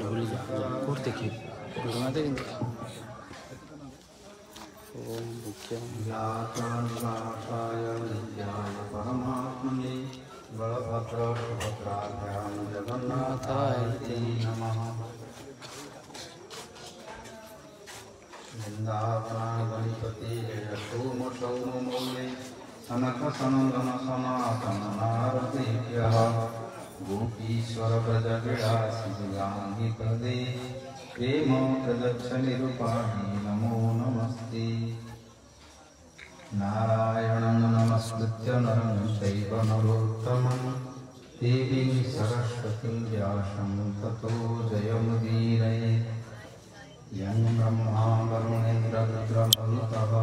भूल जा कोट देखिए घुमा दे ओम परमात्मने बलभद्र सुभद्राभ्यां जगन्नाथाय नमः। वृंदावनागणपति सोमसौ मौले सनक सनंदन सनातन नारदीभ्यः गोपीश्वर व्रजविलासिगाङ्गिपदे प्रेम प्रदक्ष निरूपाणि नमो नमस्ते। नारायणं नमस्कृत्य नरं चैव नरोत्तमं देवीं सरस्वतीं व्यासं ततो जयमुदीरयेत्। यं ब्रह्मा वरुणेन्द्ररुद्रमरुतः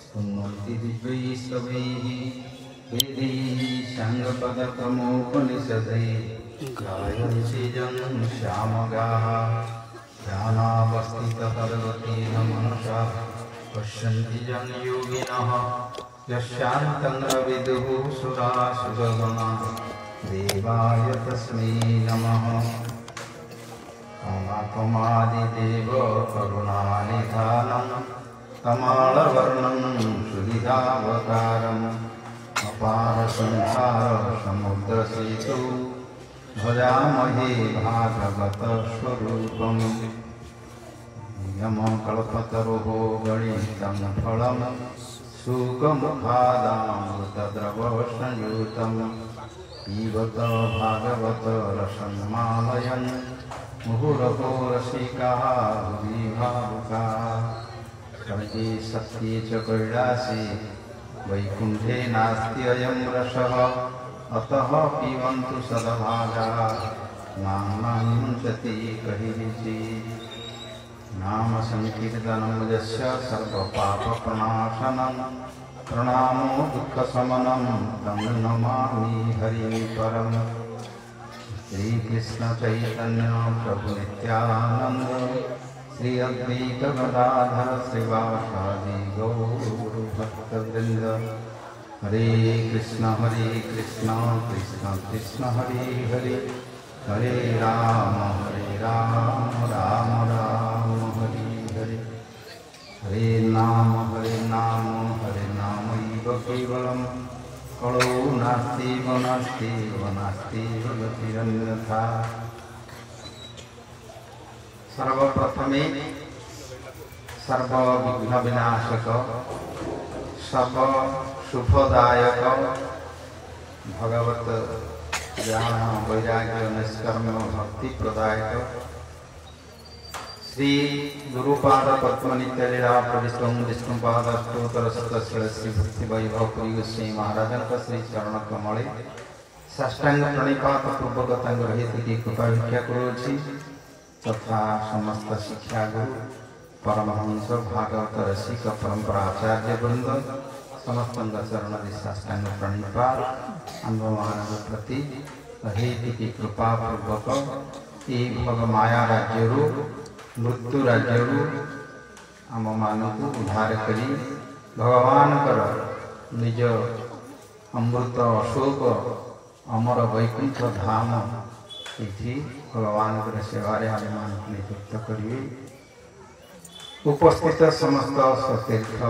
स्तुवन्ति दिव्यैस्तवैः वेदैः साङ्गपदक्रमोपनिषदैः गायन्ति यं श्यामगाः ध्यानावस्थितभगवतेन मनसा पश्यन्ति यं योगिनः यस्यान्तं विदुः सुरासुरगणा देवाय तस्मै नमः। कमादिदेव करुणानिधानं कमालवर्णं सुविधावतारम् अपार संसार समुद्रसेतु भजामहे भागवत स्वरूपम्। यमकल्पतरोः गणितं फलं सुखमुखादामृतद्रवसंयुतं पिबत भागवत रसमालयन् मुहुरहो रसिकाः भुवि भावुकाः। सर्वे सत्ये च कैलासे वैकुण्ठे नास्ति अयं रसः अतः पिबन्तु सद्भागाः नाम चति कहिषि। नाम संकीर्तनं यस्य सर्वपापप्रणाशनं प्रणामो दुःखशमनं तं नमामि हरिं परम्। श्री कृष्ण चैतन्य प्रभु नित्यानंद श्री अद्वैत गदाधर श्रीवासादि गौरभक्तवृंद। हरे कृष्ण कृष्ण कृष्ण हरे हरे हरे राम राम राम हरे हरे। हरे नाम केवलम् कलौ नास्ति वनास्ति गतिरन्यथा। सर्वप्रथमे सर्वविघ्न विनाशक सर्व शुभदायक भगवत ज्ञान वैराग्य निष्कर्म भक्ति प्रदायक श्री गुरुपाद पद्मनित्यलीला प्रविष्टं विष्णुपाद स्तोत्र सतश्री श्री भक्ति वैभव पुरी गोस्वामी महाराज श्री चरण कमले साष्टांग प्रणिपात पूर्वक हेतु कृपा भिक्षा करुछि तथा समस्त शिक्षा गुरु परमहंस भागवत रसिक परंपरा आचार्य वृंद समस्त चरण साष्टांग प्रणिपात आंबमान प्रति हेतु कृपा पूर्वक ये भग माया राज्य मृत्यु राज्य आम मानक उद्धार करी भगवान निज अमृत अशोक अमर वैकुंठ धाम ये भगवान सेवारे आम मान नियुक्त करेंगे। उपस्थित समस्त सतीर्थ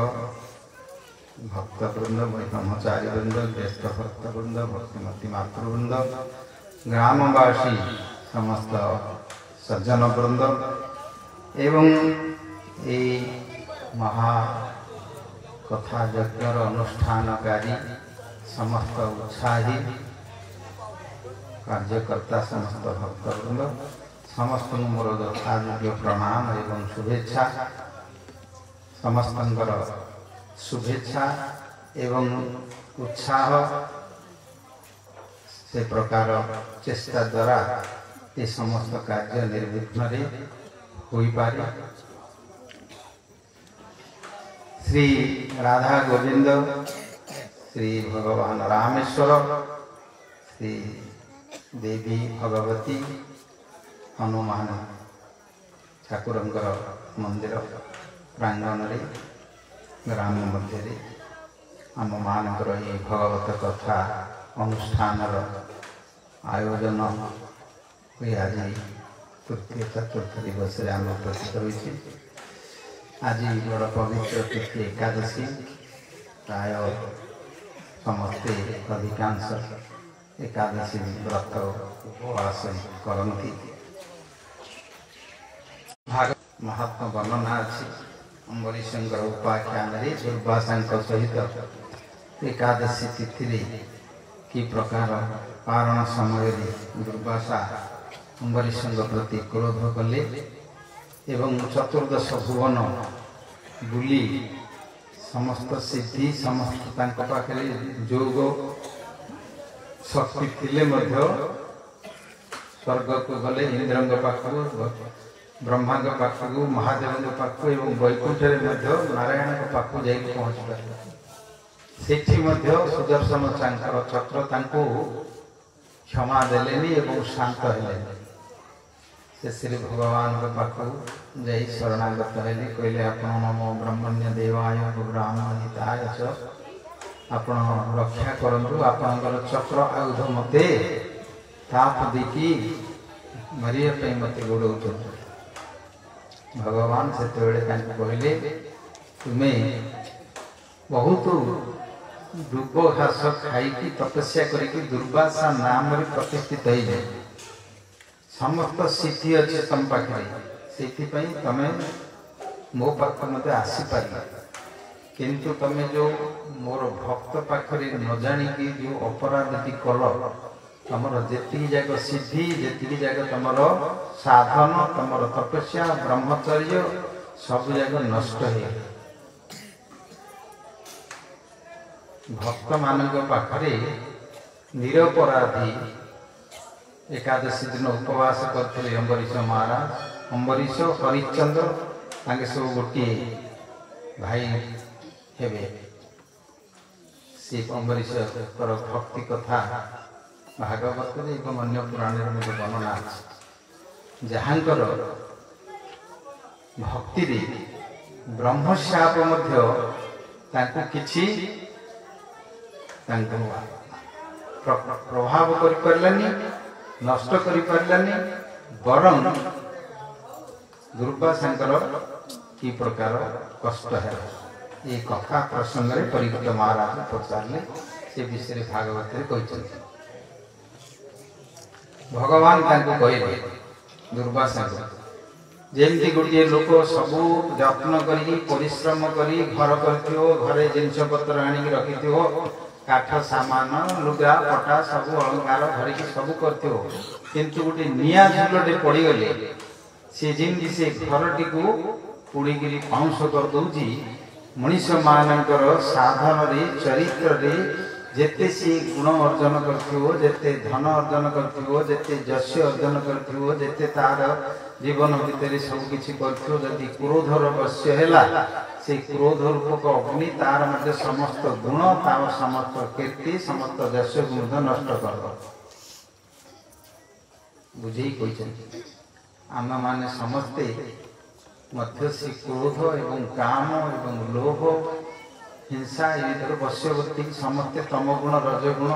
भक्तवृंद ब्रह्मचारी वृंद ज्येष्ठ भक्तवृंद भक्तिमती मातृवृंद ग्रामवासी समस्त सज्जन वृंद एवं ये महा कथा यज्ञर अनुष्ठानकारी समस्त उत्साही कार्यकर्ता समस्त भक्तवृंद समस्त मोर यथायोग्य प्रणाम एवं शुभेच्छा। समस्त शुभेच्छा एवं उत्साह से प्रकार चेष्टा द्वारा ये समस्त कार्य निर्विघ्न होई पारे। श्री राधा गोविंद श्री भगवान रामेश्वर श्री देवी भगवती हनुमान ठाकुरंकर मंदिर प्रांगण ग्राम मध्य आम मानकर ये भगवत कथा अनुष्ठान आयोजन हुई आज तृतीय चतुर्थ दिवस आम उपस्थित होइछि। आज बड़ पवित्र तिथि एकादशी। प्राय समस्ते अधिकांश एकादशी व्रत उपवास करती। महात्मा वर्णना अच्छी अम्बरीश उपाख्यान दुर्वासा सहित एकादशी तिथि कि प्रकार पारण समय दुर्वासा अम्बरीश प्रति क्रोध कले एवं चतुर्दश भुवन बुली समस्त सिद्धि समस्त पाखे जोग शक्ति थिले स्वर्ग को गले इंद्रंग पाखु ब्रह्मा पाखु महादेव पाखु एवं वैकुंठ नारायण पाखु जा पहुँच पारे। सुदर्शन चक्र क्षमा देलेनी एवं शांत हेलेनी। से श्री भगवान पाखु जा शरणागत हेली कहले आपण नमो ब्रह्मण्य देवाय ब्राह्मणिताय च आपण रक्षा करंतु आपणकर चक्र आयुध मते ताप देखी मरिया पे मते गोड़ौत। भगवान से कहले तुम्हें बहुत दुर्ग घास खाई तपस्या करके दुर्वासा नाम प्रतिष्ठित हो जाए समस्त सिद्धि अच्छे तुम पाखे से तमें मो पाख मत आसीपार किंतु तमें जो मोर भक्त पाखरे न जाणिकी जो अपराधी कल तमर जी जाक सिद्धि जी जाक तुम साधन तुम तपस्या ब्रह्मचर्य सब जाक नष्ट है। भक्त मान पाखरे निरपराधी एकादशी दिन उपवास करते अम्बरीश महाराज अम्बरीश हरिश्चंद्र तांके सब गोटे भाई हेबे। से अम्बरीश भक्ति कथा भागवत एवं अन्य पुराण वर्णना जहाँकर भक्ति ब्रह्मशाप किछि प्रभाव करिपारलानी नष्ट करिपारलानी बरं दुर्वासांकर कि प्रकार कष्ट है ये कथा प्रसंग में परिगत महाराज पचारे से विषय भागवत कहते। भगवान कहले दुर्वासा जमती गोटे लोक सबू जत्न करी परिश्रम करी घर कर घरे जिनस पत्र आनिक रखि काठ सामान लुगा पटा सब अलंकार धरिकी सब कर गोटे निया झुलटे पड़गले सी जमी से घरटी को पोड़िकी पाउंस कर दौची मनीष मानकर साधन चरित्र जेते सी गुण अर्जन करते धन अर्जन करते जस्य अर्जन करते तार जीवन भितर सबकि करी क्रोधर वश्य है से क्रोध रूपक अग्नि तार मध्य समस्त गुण तार समस्त कीर्ति समस्त जस्य गुण नष्ट कर बुझे कहते आम माने समस्ते मध्य से क्रोध एवं काम एवं लोभ हिंसा ये वश्यवर्ती समस्ते तमगुण रजगुण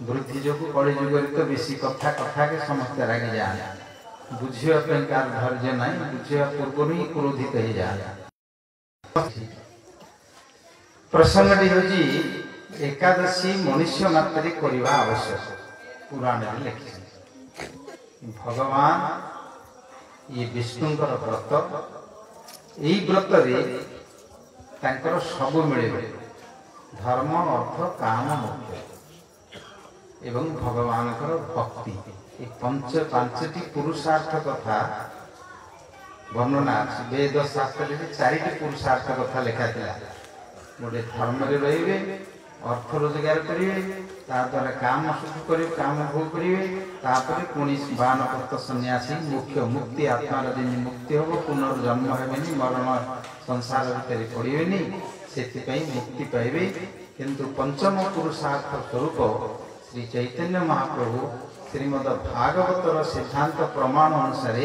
वृद्धि जो कली जुग तो बेसी कथा कथा के समस्ते रागी जाए बुझापी कार धैर्य ना बुझा पूर्व ही क्रोधित हो जाए। प्रसंगटी हूँ एकादशी मनुष्य मात्र करवा आवश्यक पुराण लिखि भगवान ये विष्णुंकर व्रत यही व्रत तांकर सब मिले धर्म अर्थ काम मोक्ष एवं भगवान भक्ति ये पांचटी पुरुषार्थ कथा वर्णना अच्छी वेद शास्त्र चारिटी पुरुषार्थ कथा लिखा था गोटे धर्म रे अर्थ रोजगार करेंगे द्वारा काम सुख कर काम भोग करेंगे पुणी बानप्रस्थ सन्यासी मुख्य मुक्ति आत्मार दिन मुक्ति हम पुनर्जन्म हेनी मरण संसार भितर पड़े से मुक्ति पाइबे किंतु पंचम पुरुषार्थ स्वरूप श्री चैतन्य महाप्रभु श्रीमद भागवतर सिद्धांत प्रमाण अनुसार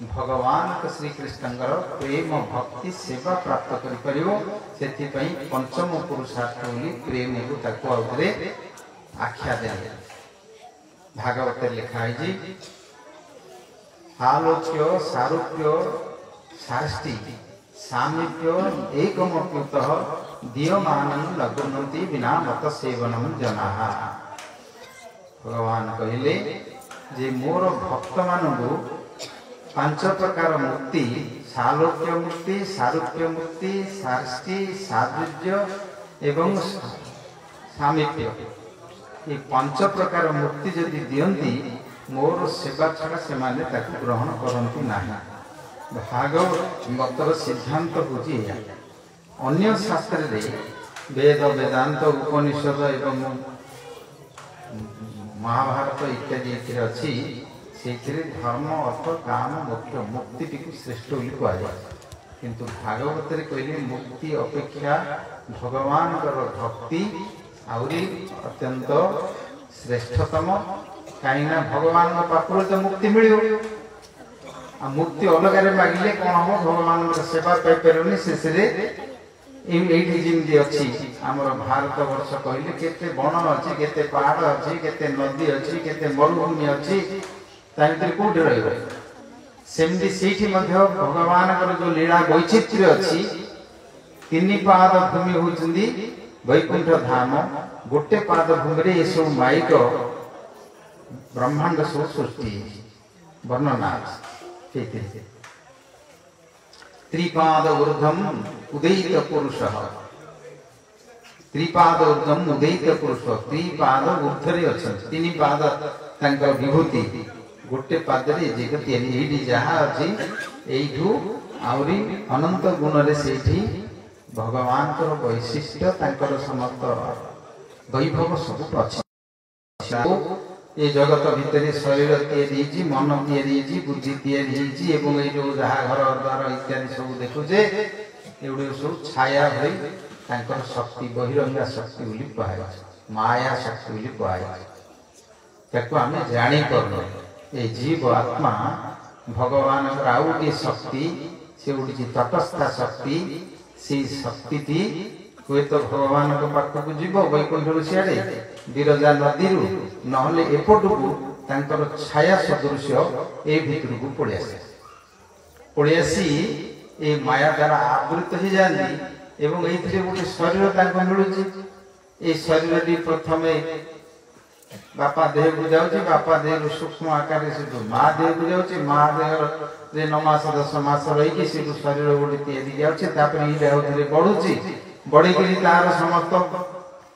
भगवान श्रीकृष्ण प्रेम भक्ति सेवा प्राप्त कर पंचम पुरुषार्थ बोली प्रेम को आख्या दे भागवत लिखाई आलोच्य सारूप्य शास्ति सामीप्य एकमप्युतः दीयमानं लघुनन्ति विना मत सेवनं जनाः। भगवान कहले जे मोर भक्त मानू पांच प्रकार मुक्ति सालोक्य मुक्ति सारूप्य मुक्ति शास्ति सादृज्य एवं सामीप्य ये पांच प्रकार मुक्ति जदि दियंती मोर सेवा छड़ा से माने ताकु ग्रहण करंती नाही। भागवत मतर सिद्धांत बुझी अन्य शास्त्र रे वेद वेदांत उपनिषद एवं महाभारत इत्यादि अच्छी से धर्म अर्थ काम मोक्ष मुक्ति टी श्रेष्ठ कहुए किंतु भागवत कहले मुक्ति अपेक्षा भगवान भक्ति आउरी अत्यंत श्रेष्ठतम कहीं भगवान पाखर तो मुक्ति मिल मुक्ति अलग मागिले कौन हम भगवान सेवा पाइपर शेष ये अच्छी आमर भारत वर्ष कहले केते बण अच्छी केते पहाड़ अच्छी केते नदी अच्छी केते मरुभूमि अच्छी कौटी रमती से भगवान जो लीला वैचित्र्य अच्छी तीन पाद भूमि होती वैकुंठ धाम गोटे पाद भूमि ये सब माइक ब्रह्मांड सब सृष्टि वर्णना त्रिपाद ऊर्ध्वम उदयित पुरुष त्रिपाद ऊर्ध्वम उदयित पुरुष त्रिपाद ऊर्ध्वरे अछंती तीन पाद तांकर विभूति गोटे पादरे जगत ये जहाँ अच्छी यू आहरी अनंत गुण से भगवान वैशिष्ट्य समस्त वैभव सब अच्छी ये जगत भितर शरीर या मन या बुद्धि या जो जहाँ घर द्वार इत्यादि सब देखुचे एगुड़ सब छाया भर शक्ति बहिरंगा शक्ति बोली कहुए माया शक्ति बोली कहुए आम जापर ये जीव आत्मा भगवान आउ गोटे शक्ति से उठी तटस्था शक्ति से शक्ति थी हुए तो भगवान पाखक जीव वैकुंठ सियाड़े विरजा नदी नहले एपटू छाया सदृश ए भितर को पड़ियासी ए माया द्वारा आवृत हो जाती एवं ये गोटे शरीर मिलूँ ये शरीर प्रथम बापा देह को जाऊँगी बापा देह सूक्ष्म आकार से माँ देह को जाऊँगी माँ देह 9 मास 10 मास रही शरीर गोटे जाऊँगी बढ़ुची बढ़ी तार समस्त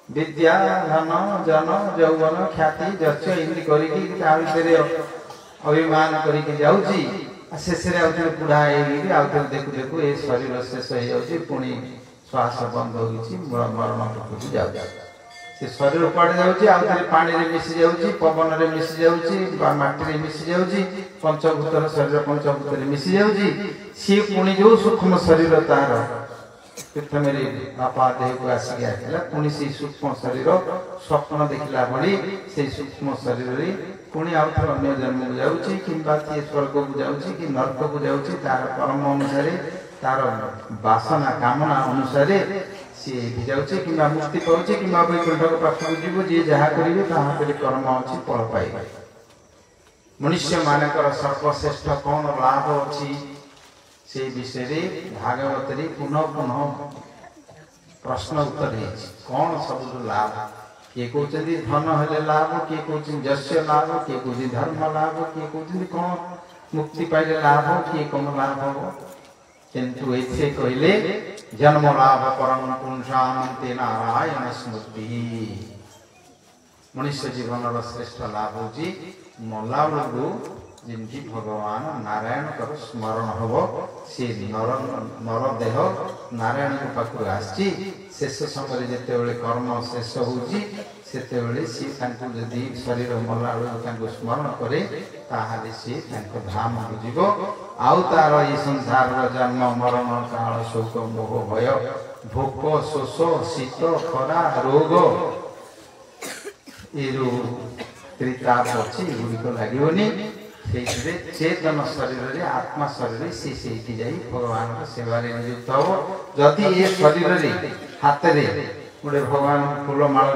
विद्या धन जन यौवन ख्याति जच इमती कर अभिमान करी शेष बुढ़ा हो देखु देखु ये शरीर शेष हो पुणी श्वास बंद हो मरण पक्षी जाऊ से शरीर कुआड़े जाऊँगी पानी रे मिसी जाऊँगी पवन रे मिसी जाऊँगी माटी रे मिसी जाऊँगी पंचभूतर शरीर पंचभूत मिसी जाऊँगी सी पुणी जो सूक्ष्म शरीर तार प्रथम बापा देह को आसिक आसला पुणी से सूक्ष्म शरीर स्वप्न देखला भली से सूक्ष्म शरीर पुणी आउ थे अन्य जन्म को जाऊँगी कि स्वर्ग को जाऊँगी कि नरक को जाऊँगी तार कर्म अनुसार तार वासना कामना अनुसार सी भी जाऊँगी कि मुक्ति पाँच कि वैकुंठ पाखक जीव जी जहाँ करेंगे तापर कर्म अच्छी फल पाइबे मनुष्य मानकर सर्वश्रेष्ठ कौन लाभ अच्छी से विषय भागवत पुनः पुनः प्रश्न उत्तर है कौन सब लाभ किए कहते धन हेले लाभ किए कहते जस्य लाभ किए कहते धर्म लाभ किए कहते कौन मुक्ति पाइले लाभ किए कौन लाभ हम किंतु ऐसे कहले जन्म लाभ परम पुंसामते नारायण स्मृति मनुष्य जीवन श्रेष्ठ लाभ होची मल्ला बेलू जिनकी भगवान नारायण कर स्मरण हम सी नर देह नारायण के पाखु आसी शेष समय जिते कर्म शेष होती सी जदि शरीर मल्ला बेलू स्मरण करे ताहले सी धाम को जीव आउ तार ये संसार जन्म मरण काल शोक मोह भय भोक शोष शीत खरा रोग ये त्रिताप अच्छी गुड़िक लगनी चेतन शरीर रे आत्मा शरीर से जाई भगवान सेवा नियुक्त हो जदि ये शरीर रे हाथ रे गोटे भगवान फूल माल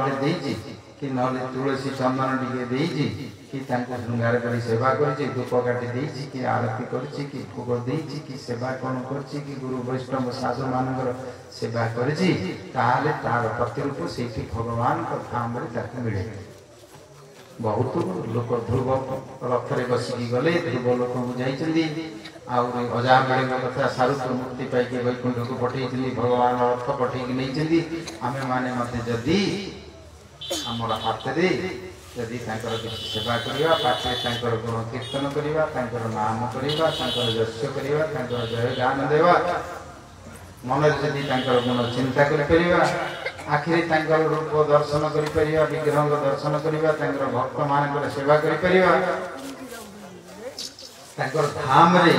कि ना तुलसी चंदन टे कि श्रृंगार कर सेवा कर धूप काटी देछि कि आरती करछि कि भोग देछि कि सेवा कौन करछि कि गुरु वैष्णव साधु मानकर सेवा करछि ताले तार प्रतिरूप से भगवान को धाम रे ताके मिले। बहुत लोक ध्रुव रथरे बसिकी गले ध्रुव लोक बुझाई अजा मेल कथा सारूप मुक्ति पाई वैकुंठ को पठे भगवान रथ पठे नहीं आम मैंने जदि आमर हाथ दे जदि किसी सेवा करवा पाखे गुण कीर्तन करवा नाम करवा यश करवा जय गान देवा मन जदि गुण चिंता कर आखिरी रूप दर्शन कर विग्रह दर्शन करवा भक्त मान सेवा कर धाम रे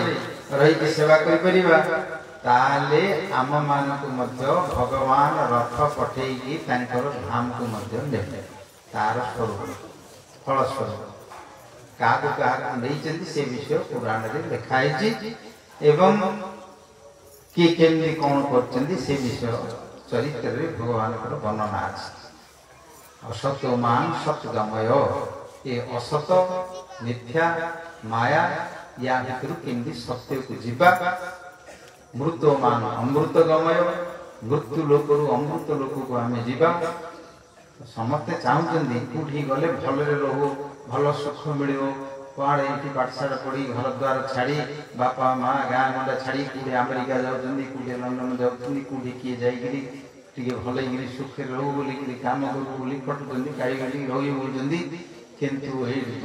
रही सेवा करवा ताले आम मानकु मध्य भगवान रथ पठेगी धाम को मध्य देते तार स्वरूप फल स्वरूप क्या नहीं से विषय पुराण रे लिखाई एवं किए केमती कौन कर विषय चरित्र रे भगवान वर्णना अच्छे असत्यमान सत्गमय ये असत मिथ्या माया या भितर केमती सत्य को जीवा मृत्यमान अमृत गमय मृत्यु लोक अमृत लोक को आम जीवा समस्ते चाहते कौटी गले भल रो भल सुख मिल कड़े ये पाठशाला पढ़ी घर द्वार छाड़ी बापा माँ गाँ गंडा छाड़ी कौटे अमेरिका जाऊँगी कौटे लंडन जाऊँगी कौटे किए जाए भल सुखे रो बोलिक कम करू खटुच्च गाड़ी गाड़ी रही बोलती किंतु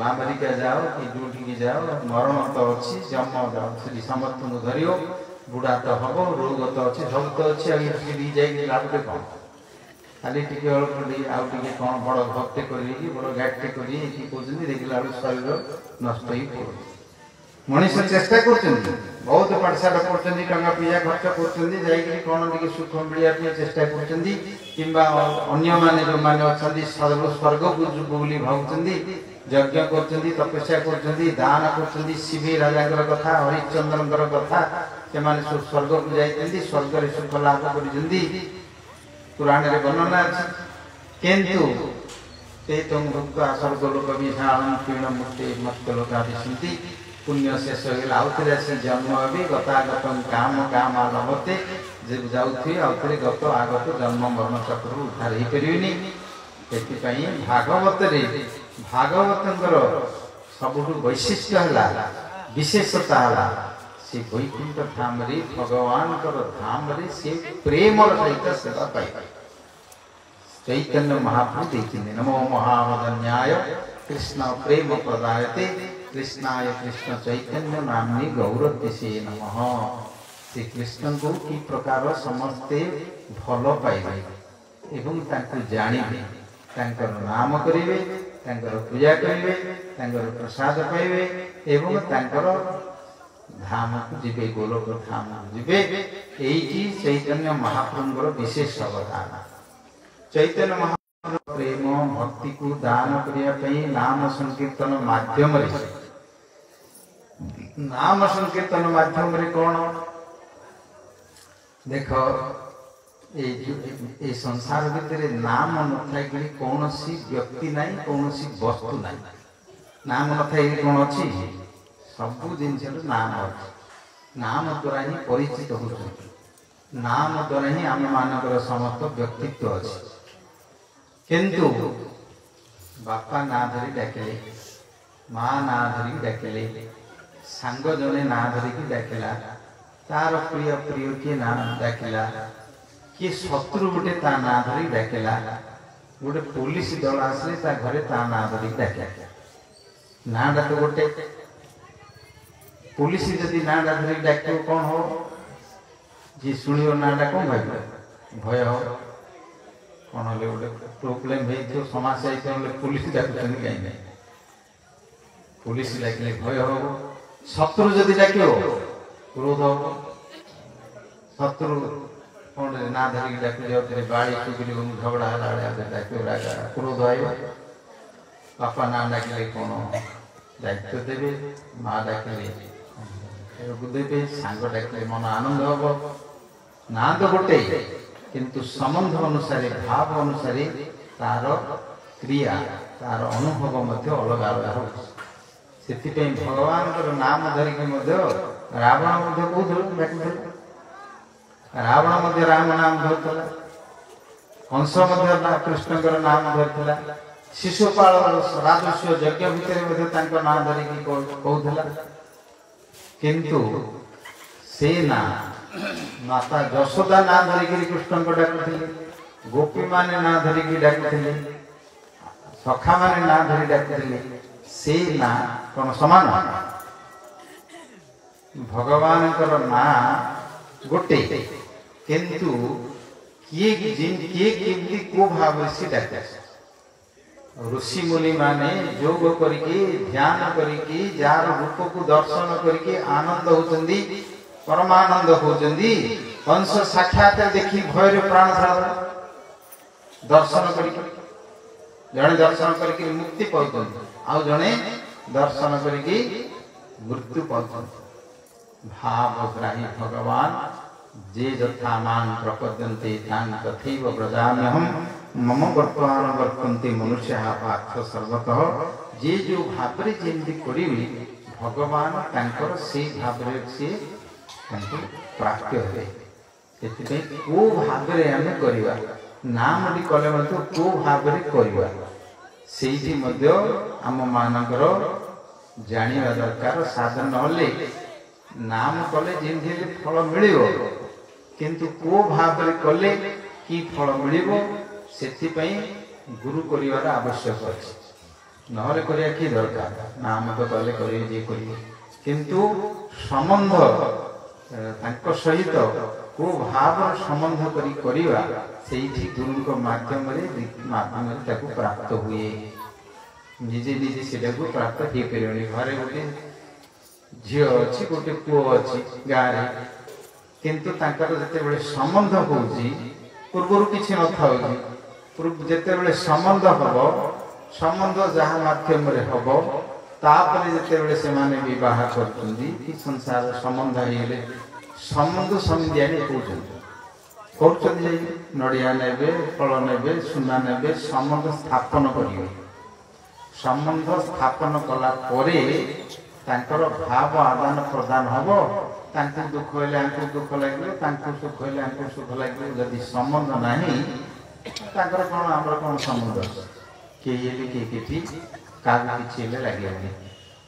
अमेरिका जाओ कि जोटी जाओ मरण तो अच्छी जम जाओ समस्त को धर बुढ़ा तो हम रोग तो अच्छे सब तो अच्छे लाभ कौन खाली टी आउे कौन बड़ भक्ति कर बड़ गाड़ी कर देखला शरीर नष्ट ही पड़े मनीष चेष्टा कर बहुत पाठशाला पढ़ते टंका पीजा खर्च कर कौन टे सुख मिलने चेष्टा कर जो मैंने अच्छा स्वर्ग को बोली भावुं यज्ञ कर तपस्या कर दान कर शिवी राजा कथा हरिश्चंद्र कथा से सब स्वर्ग को जाती स्वर्ग सुख लाभ कर पुराण रे वर्णना अच्छी किंतु ते तुम भुक्ता स्वर्ग लोक विषाणु पीण मुक्ति मत लोक आदि पुण्य शेष आउे आसी जन्म भी गतागत काम काम लभते जाऊे आउे गत आगत जन्म मरण चक्र उद्धार हो पारे भागवत रे भागवतर सबुठ वैशिष्ट्य है विशेषता है से वैकुंठ धाम रे भगवान धाम रे से प्रेम सहित सेवा पाई चैतन्य महाप्रभु देखिए नमो महावदन्याय कृष्ण प्रेम प्रदायते कृष्णाय कृष्ण चैतन्य नामनी गौरवतिसे नमः श्री कृष्ण को कि प्रकार समस्ते भल पाइबे एवं तांको जानिबे तांकर नाम करिवे तांकर पूजा करिवे तांकर प्रसाद पाइबे एवं तांकर धाम को जीवे गोलोक धाम जीवे यही चैतन्य महाप्रभुर विशेष अवदान चैतन्य महाप्रभु प्रेम भक्ति को दान करने नाम संकीर्तन माध्यम नाम संकीर्तन माध्यम कौन देख ये संसार भितर नाम न था कौन सी व्यक्ति ना कौन सी वस्तु ना नाम न था कौन अच्छी सबू जिन नाम अच्छे नाम द्वारा ही परिचित हो नाम द्वारा ही आम मानकर समस्त व्यक्तित्व अच्छे किंतु बापा ना धरी डाकिले माँ ना धरी डाकिले सांग जने ना धरिकी डाकिला तार प्रिय प्रिय किए ना डाकिला किए शत्रु गोटे ता ना धरी डाकिला गोटे पुलिस दल आसले ता घरे ता ना धरिकी डाकिला नाटा तो गोटे पुलिस जदि नाटा धरिकी डाक कौन हो जी शुणव नाटा कौन भाई भय हो कौन हेल्ले गोटे प्रोब्लेम हो समस्या पुलिस डाक कहीं पुलिस डाकिले भय हो शत्रु जदि डाक क्रोध हम शत्रु कौन ना धरिकी डाक बाड़ी चुगली झगड़ा डाक क्रोध आए बापा ना डाकिले कौन दायित्व देवे माँ डाकिले देवे सांग डाकिले मन आनंद हम ना तो गोटे किंतु संबंध अनुसार भाव अनुसार तार क्रिया तार अनुभव अलग अलग हो ସେଥିପାଇଁ ଭଗବାନଙ୍କର ନାମ ଧରିକି ମଧ୍ୟ ରାବଣ ମଧ୍ୟ କହୁଥିଲା, ରାବଣ ମଧ୍ୟ ରାମ ନାମ ଧରୁଥିଲା, ହଂସ ମଧ୍ୟ କୃଷ୍ଣଙ୍କର ନାମ ଧରିଥିଲା, ଶିଶୁପାଳ ରାଜସ୍ୱ ଯଜ୍ଞ ଭିତରେ ମଧ୍ୟ ତାଙ୍କ ନାଁ ଧରିକି କହୁଥିଲା। କିନ୍ତୁ ସେ ନା ମାତା ଯଶୋଦା ନାଁ ଧରିକି କୃଷ୍ଣଙ୍କୁ ଡାକୁଥିଲେ, ଗୋପୀମାନେ ନାଁ ଧରିକି ଡାକୁଥିଲେ, ସଖାମାନେ ନାଁ ଧରି ଡାକୁଥିଲେ। ସେ ନାଁ କଣ ସମାନ? ଭଗବାନଙ୍କର ନାଁ ଗୋଟେ, କିନ୍ତୁ କିଏ କେମିତି କୋଉ ଭାବରେ ସେ ଡାକେ। ऋषि मुनि माने जोग करिके ध्यान करिके जार रूपको दर्शन करिके आनंद होचंदी, परमानंद होचंदी। कंस साक्षात देखि भयर प्राण छाड़ दर्शन करिके, जणे दर्शन करिके मुक्ति पाउछन, आ जणे दर्शन करिके मृत्यु पाउछन। भावग्राही भगवान जे यथा मां प्रपद्यन्ते तां तथैव व्रजाम्यहम् मम वर्तमान वर्तन्ते मनुष्याः पार्थ सर्वतः। जे जो भावरे जेमती करिवे भगवान तांकर से भावरे से तांको प्राप्त हेबे। सेतिपे को भावरे आमे करिवा, नामटी कले मते को भावरे करिवा, सेठी मध्य आम मानकर जानिबा दरकार। साधन नहले नाम कले जेमती फल मिलिबो, किंतु को भावरे कले की फल मिलिबो सेथिपई गुरु करिवार आवश्यक अछि। नहले करिया की दरकार, नाम तो कले करिवे जे करिवे, किंतु संबंध तांको सहित को भाव संबंध करी करिवा सेठी गुरु को माध्यम रे ताको प्राप्त हुए। निजे निजे सेटा को प्राप्त हे परियोनी। घरे गोटे झियो अछि, गोटे पुओ अछि गारे, किंतु तांकर जते बेले संबंध होउची पूर्वरु किछि न थाउची, जेते बेले संबंध हबो, संबंध जहा माध्यम रे हबो, तापरे जेते बेले से माने विवाह करतुंदी कि संसार संबंध हेले संबंध संध्याने कहउछन नड़िया नेबे, फल नेबे, सुना नेबे, संबंध स्थापन करिवे। संबंध स्थापन कला परे तांकर भाव आदान प्रदान हबो। तांको दुख हेले आंको दुख लागले, तांको सुख हेले आंको सुख लागले। यदि संबंध नाही तांकर कोन हमर कोन संबंध, के हेले के केठी काग किछि हेले लागिलानी।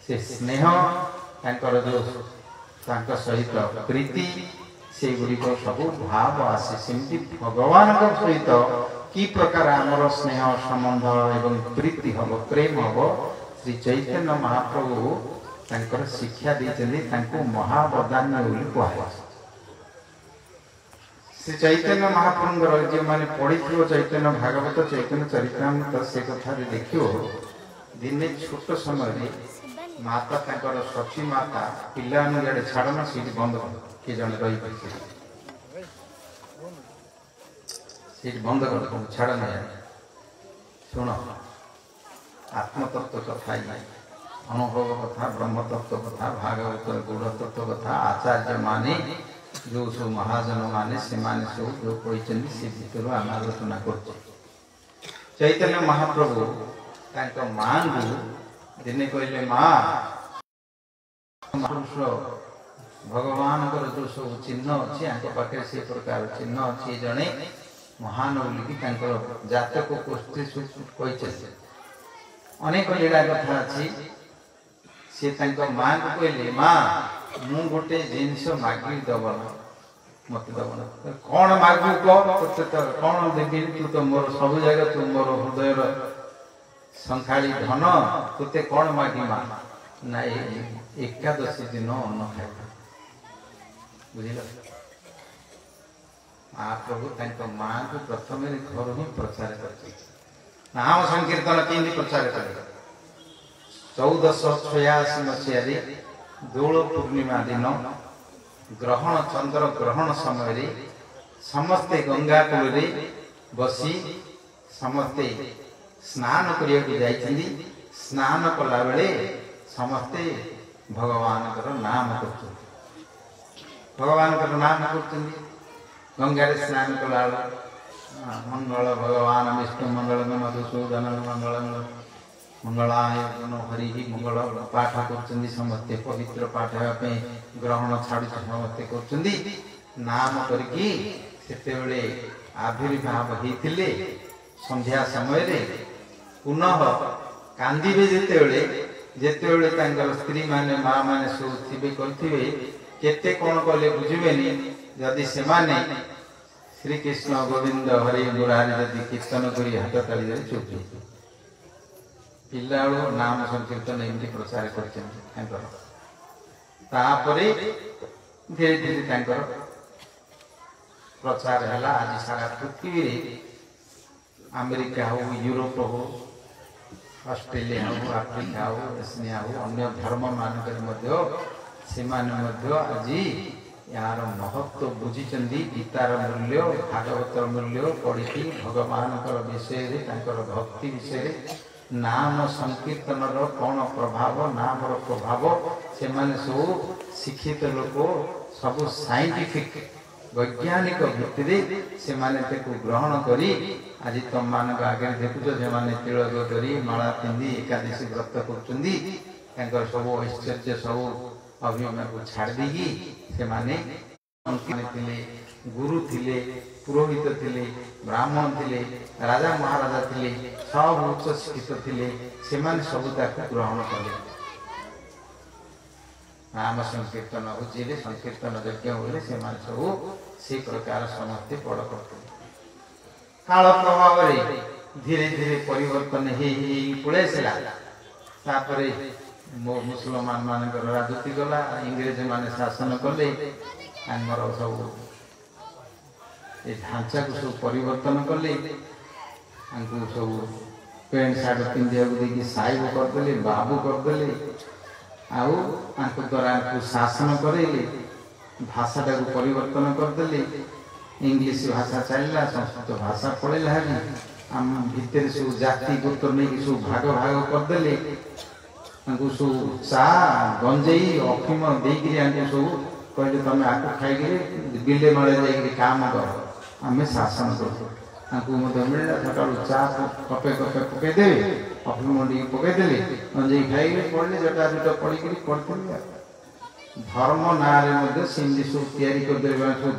से स्नेह तांकर जो तांका सहित प्रीति से गुडी को सब भाव आसे। सेमति भगवान को सहित की प्रकार हमर स्नेह संबंध एवं प्रीति हबो, प्रेम हबो, श्री चैतन्य महाप्रभु तांकर शिक्षा दैछन्ती। तांको महावदान्य बोली कहै। श्री चैतन्य महाप्रभुर जे माने पढ़िथिबो चैतन्य भागवत, चैतन्य चरित्रामृत, से कथा रे देखियो दिने छोट समय रे माता तांकर सखी माता पिला अनुगाडे छाड़ना सीट बंद के जने रही पड़े, सीट बंद कर छाड़ना। सुन आत्म तत्व कथा, अनुभव कथा, ब्रह्म तत्व कथा, भागवत गूढ़ तत्व कथा आचार्य माने जो सब महाजन माने से माने सब जो कहते से भीतर आम आलोचना कर। चैतन्य महाप्रभु तांको मां को दिने कहले, मां भगवान जो सब चिन्ह अच्छी आंक पाखे से प्रकार चिन्ह अच्छी जड़े महान बोलिकी जातक गोष्ठी कहते। अनेक लीला कथा अच्छी। से मां को कहले, मां मु गोटे जिनस मागी दबन, मत दबन कौन मागू कह, तो कौन देवी, तू तो मोर सब जगह, तू मोर हृदय संखाड़ी धन, तुते कौन मागी मां ना एकादशी दिन अन्न खाए। बुझल महाप्रभु मां को प्रथम घर ही प्रचार कर नाम संकीर्तन केंद्र प्रचार कर। 1486 मसीह दोल पूर्णिमा दिन ग्रहण चंद्र ग्रहण समय समस्ते गंगा कूल बसी समस्ते स्नान करने स्नान कला बेले समस्ते भगवान नाम कर भगवान नाम कर गंगा स्नान कला मंगल भगवान विष्णु मंगल मधुसूदन मंगल मंगलाय गुण हरि मंगल पाठ कर समस्ते पवित्र पाठ होगापी ग्रहण छाड़ समस्ते कर नाम करके आविर्भाव होते संध्या समय पुनः कांदिबे जेतेबेले स्त्री माने माँ माने सब थे करें केते कौन कले बुझेनि जदि से श्री कृष्ण गोविंद हरे मुरारी जदि कीर्तन कर हाथ ताली चुप पिला नाम संकीर्तन एमती प्रचार कर धीरे धीरे प्रचार है आज सारा पृथ्वी अमेरिका हो यूरोप हो ऑस्ट्रेलिया हो आफ्रिका हो एशिया हो अन्य धर्म मानक आज यार महत्व बुझी गीतार मूल्य भागवतर मूल्य पढ़ी भगवान विषय भक्ति विषय नाम संकीर्तन कौन प्रभाव नाम प्रभाव से सब शिक्षित लोक सब साइंटिफिक वैज्ञानिक भित्ति से ग्रहण करी आज तुम मान आगे देखुच से तिलक कर माला पिंधि एकादशी व्रत कर सब ऐश्वर्य सब अभिमान को छाड़ देगी से गुरु थिले पुरोहित थिले ब्राह्मण थिले राजा महाराजा थिले सब उच्च शिक्षित थिले से सब ग्रहण कले नाम संकीर्तन हो संकीर्तन यज्ञ होले से सब से प्रकार समस्ते पड़ करते काल प्रभाव धीरे धीरे परिवर्तन पड़े मुसलमान मान राजनीति गला इंग्रेज मान शासन कले सब ढांचा को सब परिवर्तन कले सब पेंट सार्ट पिंधा देखिए साइब करदे बाबू करदे द्वारा शासन करेले भाषाटा को परिवर्तन करदे इंग्लिश भाषा चलला संस्कृत भाषा पढ़ेला आम भितर सब जाति गोत्र नहीं सब भाग भाग करदे सब चा गंजेई अफिम देकर सब कहले तुम आक खाई बिले माले जा काम कर आम शासन कर मिलला सका चा कपे कपे पकईदे अफिम मंडी पकईदे गंजेई खाई पढ़ले जटा जुटा पढ़ी करते धर्म ना सिंधी सब तैयारी सब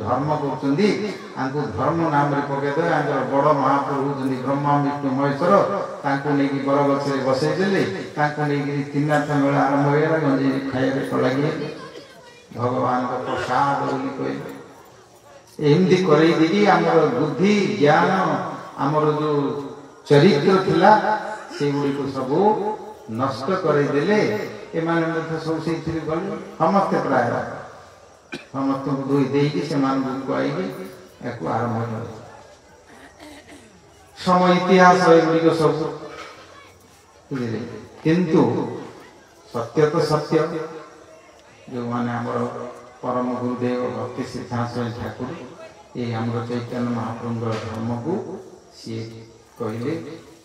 धर्म कर धर्म नाम पकईदे बड़ महाप्रभु होती ब्रह्मा विष्णु महेश्वर नहीं बरगछ बसईदे त्रिनाथ मेला आरंभ होगा गंजेई खाइबे लगे भगवान का प्रसाद बोली कहले एमती करई आमर बुद्धि ज्ञान आमर जो चरित्र थिला से गुड़ी सब नष्ट करदेले सब से गले समस्ते प्राय समस्त दुई देकी से आरंभ समय इतिहास एगुड़िक सब बुझे किंतु सत्य तो सत्य जो माने आमर परम गुरुदेव भक्ति सिद्धांत ठाकुर ये आमर चैतन्य महाप्रभु धर्म को सी कहले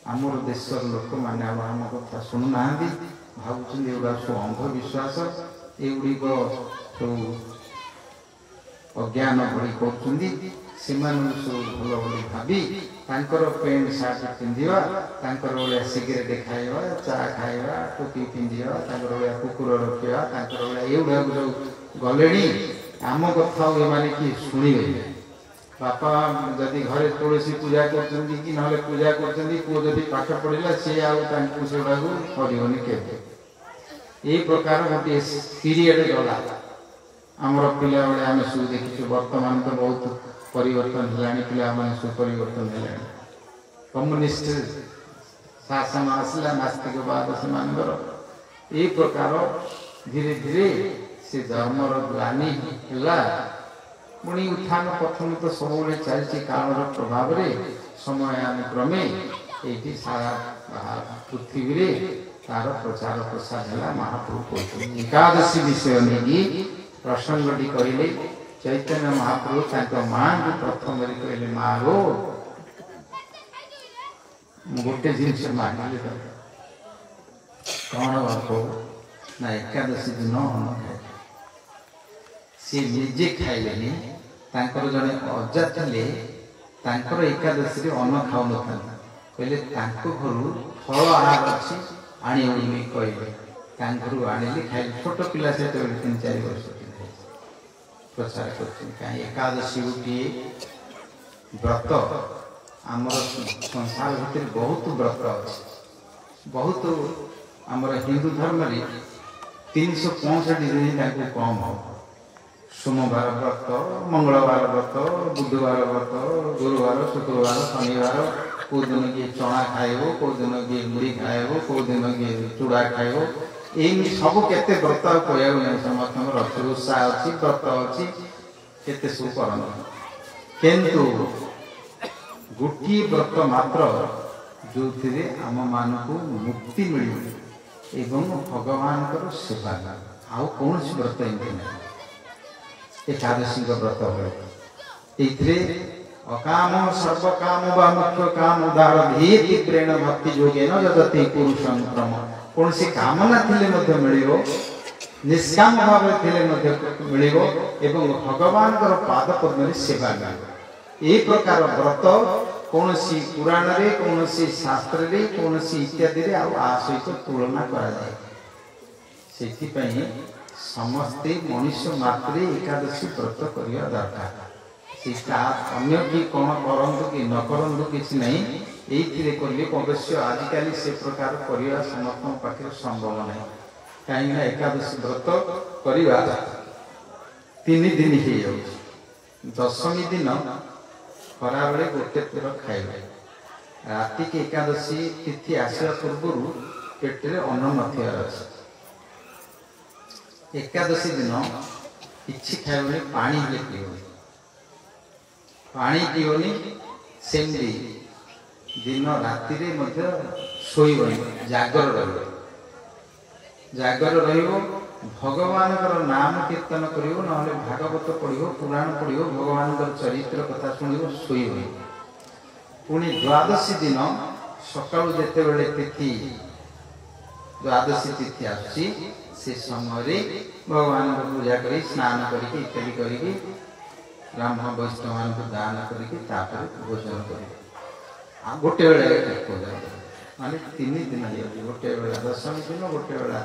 आमर देशर लोक मैंने आम कथा शुणुना भावुँ सब अंधविश्वास एगुड़िक सब अज्ञान भली कर सब भल भली भावी पेंट सार्ट पिंधा भाया सिगरेट खाइबा चा खाइबा टोपी पिंधा भाया कुकुर रखा एगुड़ा सब गले आम कथा ये किए शुणे बापा जदि घरे तुलसी पूजा कर पूजा कर पुओ जदि पाठ पढ़ला सी आगुड़ा करनी के प्रकार गोटे पीरियड गला आमर पिला बेले आम सब देखी वर्तमान तो बहुत परिवर्तन है पिला मैंने सब परिवर्तन है कम्युनिस्ट शासन आसला नास्तिकवाद से प्रकार धीरे धीरे से धर्मर ग्लानि है पुणी उत्थान प्रथम तो सब चलती काल प्रभाव समय क्रमे ये सारा पृथ्वी तार प्रचार प्रसार है महाप्रभु कहते एकादशी विषय नहीं प्रसंगटी कहले चैतन्य महाप्रभु माँ को प्रथम कहले माँ रो गोटे जिनस मांगे कौन बाप ना एकादशी दिन अन्न खाए सी निजे खाइले जड़े अजा थे एकादशी अन्न खाऊ न कहले घर फल आहार अच्छी आनी बोली कहले घरू आनिली खाइली छोट पिला से 3-4 वर्ष प्रचार कर एकादशी गोटे व्रत आमर संसार भितर बहुत व्रत अच्छे बहुत आमर हिंदू धर्म 365 दिन कम हो सोमवार व्रत मंगलवार व्रत बुधवार व्रत गुरुवार शुक्रवार शनिवार कौ दिन किए चना खाइब कौ दिन किए मुड़ी खाइब कौ दिन किए चूड़ा खाइब यही सब केते व्रत कहू ना समस्त रथ उत्साह अच्छी व्रत अच्छी केते सब कर किंतु गोटे व्रत मात्र जो आम मान को मुक्ति मिल एवं भगवान सेवा आउ कौन व्रत एमती ना एकादशी व्रत हुए अकाम सर्वकाम व मुख्य काम उदार तीव्रेण भक्ति योगेन जगति पुरुषं क्रम कौन सी कामना थिले मिलिबो निष्काम भाव थिले मिलिबो एवं भगवान पाद पद्म रे सेवा मिलिबो ए प्रकार व्रत कौन सी पुराण रे कौन सी शास्त्र रे कौन सी इत्यादि रे आ सहित तुलना करा जाय सेति पई समस्ते मनुष्य मात्रे एकादशी व्रत करिया दरकार सीता अन्य की कौन करंतु कि न करंतु किछि नहीं एइथिरे करले अवश्य आजिकाली से प्रकार करिया समस्त पाखे संभव नहीं कहीं एकादशी व्रत करिया 3 दिन ही जाउछि दशमी दिन खरा बेले गोटे थर खाइबे राति के एकादशी तिथि आसिया पूर्व पेटरे अन्न नथियार अछि एकादशी दिन किछि खाइबे पानी ले पियोनी पानी पियोनी सेमदी दिन राति रे मध्य सोइबनी जागर रहिबो जागर रहिबो भगवान नाम कीर्तन करियो नहले भागवत पढ़ियो पुराण पढ़ियो भगवान चरित्र कथा सुनियो सोइबनी पुणी द्वादशी दिन सकाळु जेते बेले तिथि द्वादशी तिथि आछि से समय भगवान को पूजा करी स्नान करके इत्यादि करके ब्राह्मण वैष्णव को दान करके भोजन कर गोटे बेला माने 3 दिन गोटे बेला दशमी दिन गोटे बेला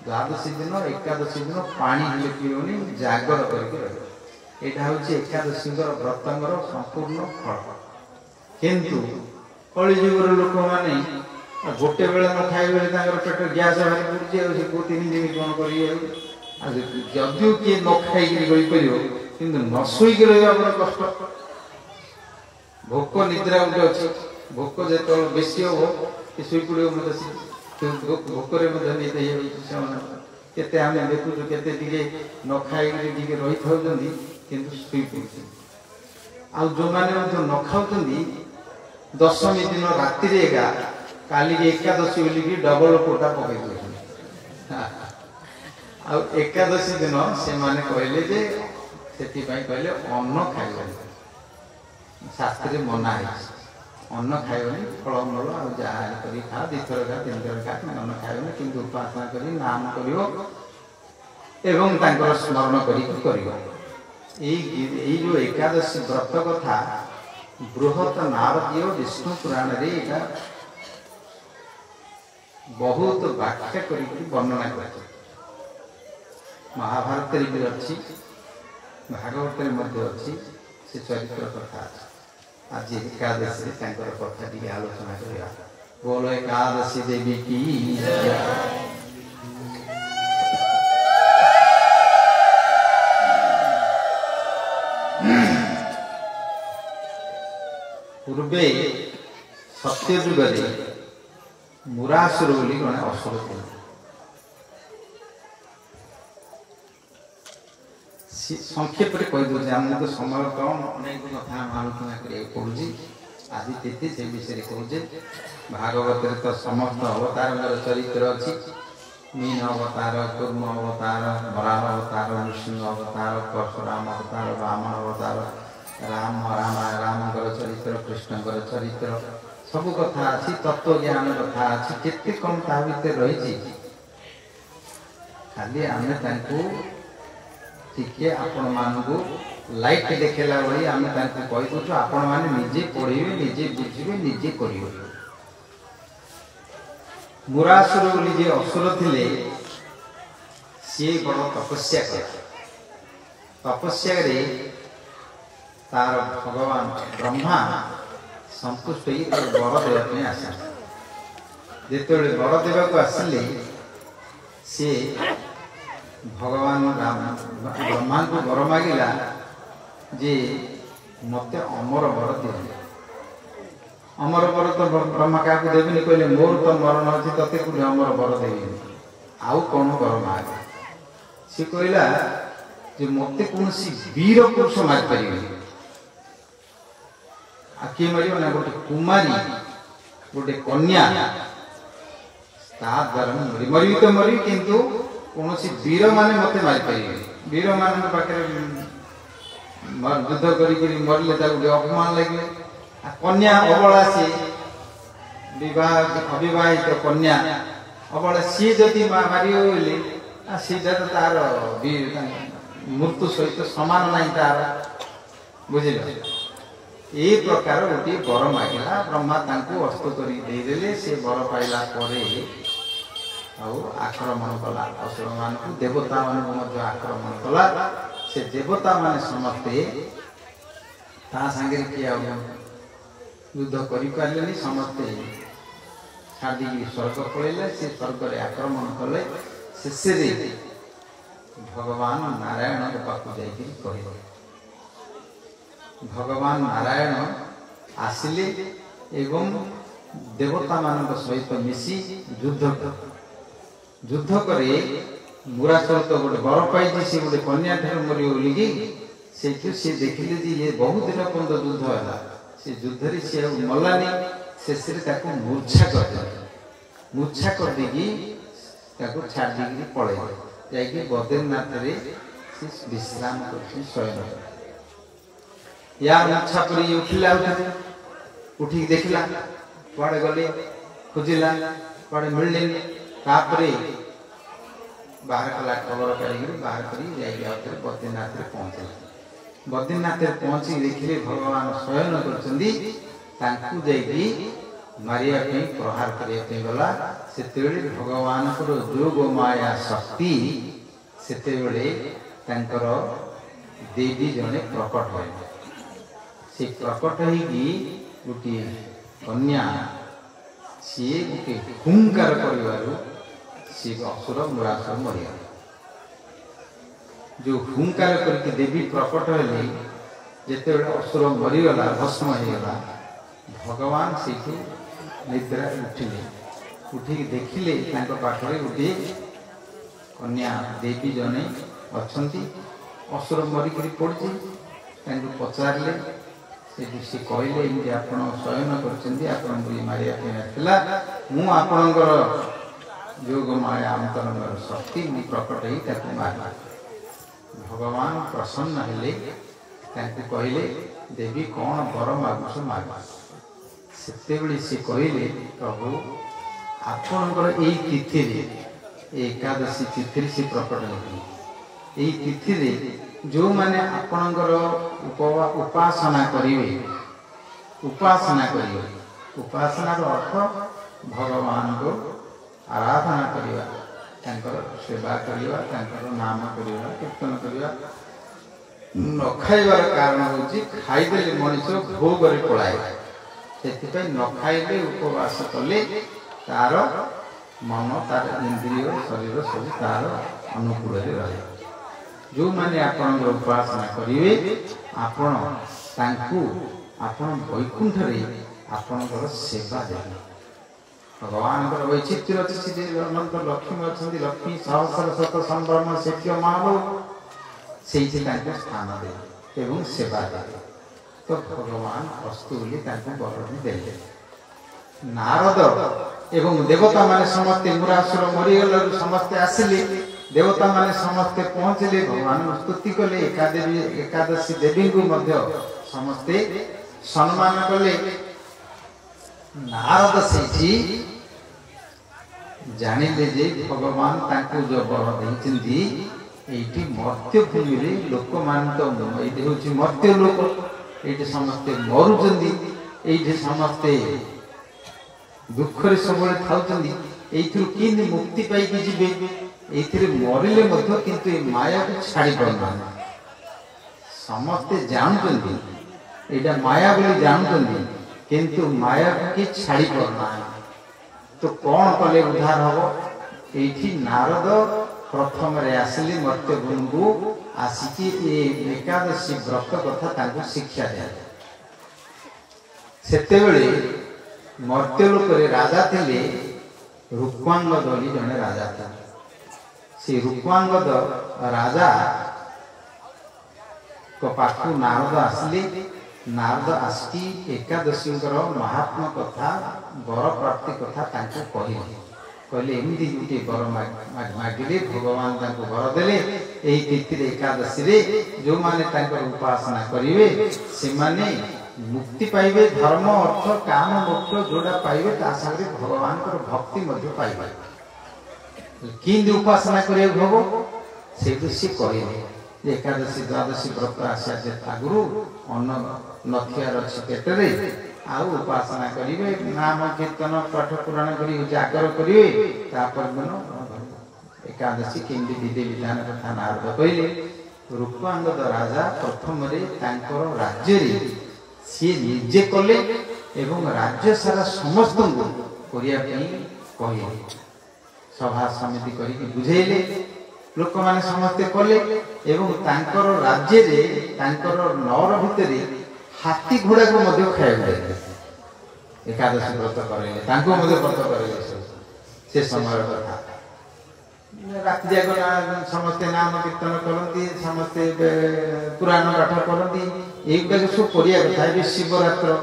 द्वादशी दिन एकादशी दिन पानी हेले पियोनी जागर करके रह एटा होची एकादशी व्रतंगर संपूर्ण फल किंतु कलिजुगर लोक माने गोटे बेला न खाइबे पेट गैस भारी पड़े 3 दिन कौन करिए जदियो किए न खाई गई पार किंतु न शोक रहा कष्ट भोक निद्रा गोटे अच्छी भोक जो बेसी हम शोक भोक केते आम देखु केते न खाई रही था किंतु शुई पड़े आ जो मैंने न खाऊ दशमी दिन राति काली एकादशी बोलिकी डबल कोटा पकड़ आ एकादशी दिन से माने कहले जे सेति पई कहले अन्न खाइबनी शास्त्र मना है अन्न खाइबनी फलमूल आ जहा करी खा 2 थर खा 3 थर खा अन्न खाइबनी किंतु उपासना करी नाम करियो एवं तांकर स्मरण करियो एई जो एकादशी व्रत कथा बृहत नारदीय विष्णु पुराण रे एटा बहुत व्याख्या करी वर्णना कर महाभारत भी अच्छी भागवत अच्छी से चरित्र कथा आज एकादशी कथा टी आलोचना करिया बोलो एकादशी देवी की पूर्वे सत्य जुगरे मुरासुर बोली जड़े असुर थे संक्षेप कहीदे आम तो समय कम अनेक कथा आलोचना करुच्छी आज तिथि से विषय कहे भागवत तो समस्त अवतार चरित्र अच्छी मीन अवतार कूर्म अवतार वराह अवतार नृसिंह अवतार परशुराम अवतार वामन अवतार राम राम चरित्र कृष्ण चरित्र सब कथा अच्छी तत्व ज्ञान कथा अच्छी केते कम ता भीतर रही खाली आम टिके आपण मानू लाइट देखेला भाई आम कहीदु आपण मैंने निजे पढ़े निजे बुझे निजे कर मुरासुर बोली जे असुर थिले सी बड़ तपस्या करे तपस्या रे तार भगवान ब्रह्मा संतुष्ट होई वर देवा पे आसे जेतेबेले वर देवा को आसिले सी भगवान राम ब्रह्मा को वर मागिला जे मते अमर वर दियो अमर वर तो ब्रह्मा का देवी कहले मोर तो मरण अच्छी तते को अमर वर देवी आउ कौन वर माग सी कहला जे मते कौन सी वीर पुरुष मार परिबे आ के मारियो ना गोटे कुमारी गोटे कन्या ता द्वारा मरी तो मरी किंतु कौन सी वीर माने मते मार परिबे वीर मान पाखे युद्ध करी मरले अपमान लगे कन्या अबला सी अविवाहित कन्या अबला सी जदि मारि सीटा तो तार मृत्यु सहित समान नहीं तार बुझे ये प्रकार गोटे वर मागिला ब्रह्मा अस्त करदे से वर पाइला आक्रमण कला असुर मान देवता मान आक्रमण कला से देवता मान समस्ते सांगे किए युद्ध करें समस्ते छाड़ी स्वर्ग पड़े से स्वर्ग आक्रमण कले शेष भगवान नारायण पाक कह भगवान नारायण आसिले एवं देवता मान सहित मिसी युद्ध करे मुरासुर तो गोटे वर पाई से गोटे कन्या ठार मरी बोलिकी से देखिले ये बहुत दिन पर्यटन युद्ध है से युद्ध सी मलानी शेष मूर्छा करदेगी छाड़ी पड़े जा बद्रीनाथ विश्राम कर शयन या मूर्छा पर उठिला उठिक देखला कुआड़े गले खोजिला कुआड़े मिलले बाहर कला खबर कर बाहर कर बद्रीनाथ पहुँचला बद्रीनाथ पहुँची देखिले भगवान शयन कर मारिया प्रहार करने गला से भगवान जोग माया शक्ति से देवी जड़े प्रकट हो से प्रकट होगी गोटे कन्या सी गोटे हुंकार कर असुर मुरासुर मरिया जो हुंकार करके देवी प्रकट हेले जिते असुर मरीगला भस्म होगा भगवान से निद्रा उठिले उठिक देखिले पाखे गोटे कन्या देवी जने अच्छा असुर मरिक पड़ी पचारे से कहले आप शयन कर मारिया मुझर जोग माया अंतरंगर शक्ति मु प्रकट हो मार भगवान प्रसन्न हेले कहले देवी कौन वर मागुस माग से कहले प्रभु आपणकर तिथि एकादशी तिथि से प्रकट होती तिथि जो माने आपणकर उपासना करेंगे उपासना अर्थ भगवान को आराधना करवा सेवा करवा नाम करवा कीर्तन करवा न खाइबार कारण हूँ खाईदे मनीष भोग पलाए से न खाइले उपवास कले तार मन तार इंद्रिय शरीर सब तार अनुकूल रहे जो माने आपण उपासना करेंगे आपण वैकुंठ आपणकर सेवा देवे भगवान वैचित्र्य अच्छी अनंत लक्ष्मी अच्छा लक्ष्मी सहस्र शत संभ्रम शक्य महाभोग से स्थान दे एवं सेवा दे तो भगवान अस्तु बर दे नारद एवं देवता माने समस्ते मुरासुर मरीगल समस्ते आसिले देवता माने समस्ते पहुँचले भगवान स्तुति कले एकादशी देवी को समस्ते सम्मान कले नारद से जानिले जे भगवान जो वर देती ये मर्त्यभूमि लोक मान तो ये हूँ मर्त्य लोक ये समस्ते मरुंच ये समस्ते दुख सब था एइथुर किन मुक्ति पाई कि जिबे एइथिरे मरिले मध्य किंतु ए माया को छाड़ी पड़ना समस्ते जानतंदी एटा माया बोली जानतंदी किंतु माया को कि छाड़ी पड़ना तो कौन कले उद्धार हबो एठी नारद प्रथम रे आसली मर्त्य गुणगु आसिकी ए एकादशी व्रत कथा तांको शिक्षा दे सेते बेले मर्त्य लोक रे राजा थिले रूपांगद बोली जने राजा था से रूपांगद राजा को पाखु नारद आसली नारद आसकी एकादशी महात्मा कथा वर प्राप्ति कथा तांको कहिले कहले एमती गुटे वर मागिले भगवान तांको वर देले एही तिथि एकादशी रे जो माने तांकर उपासना करिवे से माने मुक्ति पाइबे धर्म अर्थ काम मोक्ष जोड़ा पाइबे ता संगे भगवान कर भक्ति मध्य पाइबे किंद उपासना करे भगो से से कहिले एकादशी द्वादशी व्रत आशा जे आगुरु अन्न नथियार अछि पेटरे आ उपासना करिवे नाम कीर्तन पाठ पुराण करी जागर करिवे तापर मन एकादशी किंद विधि विधान कथा नारद कहिले रूपांगद राजा प्रथम रे तांकर राज्य रे सी निजे कले एवं राज्य सारा समस्त को करिया कहिले सभा समिति करी बुझेले लोक माने समस्त कले एवं तांकर राज्य रे तांकर नौर भितरे हाथी घोड़ा को मध्य खाए एकादशी व्रत करेले तांको मध्य व्रत करेले से समय कथा रात जाग समस्त नाम कीर्तन करती समस्त पुराण पाठ करती एक सब करिया कथा है शिवरात्र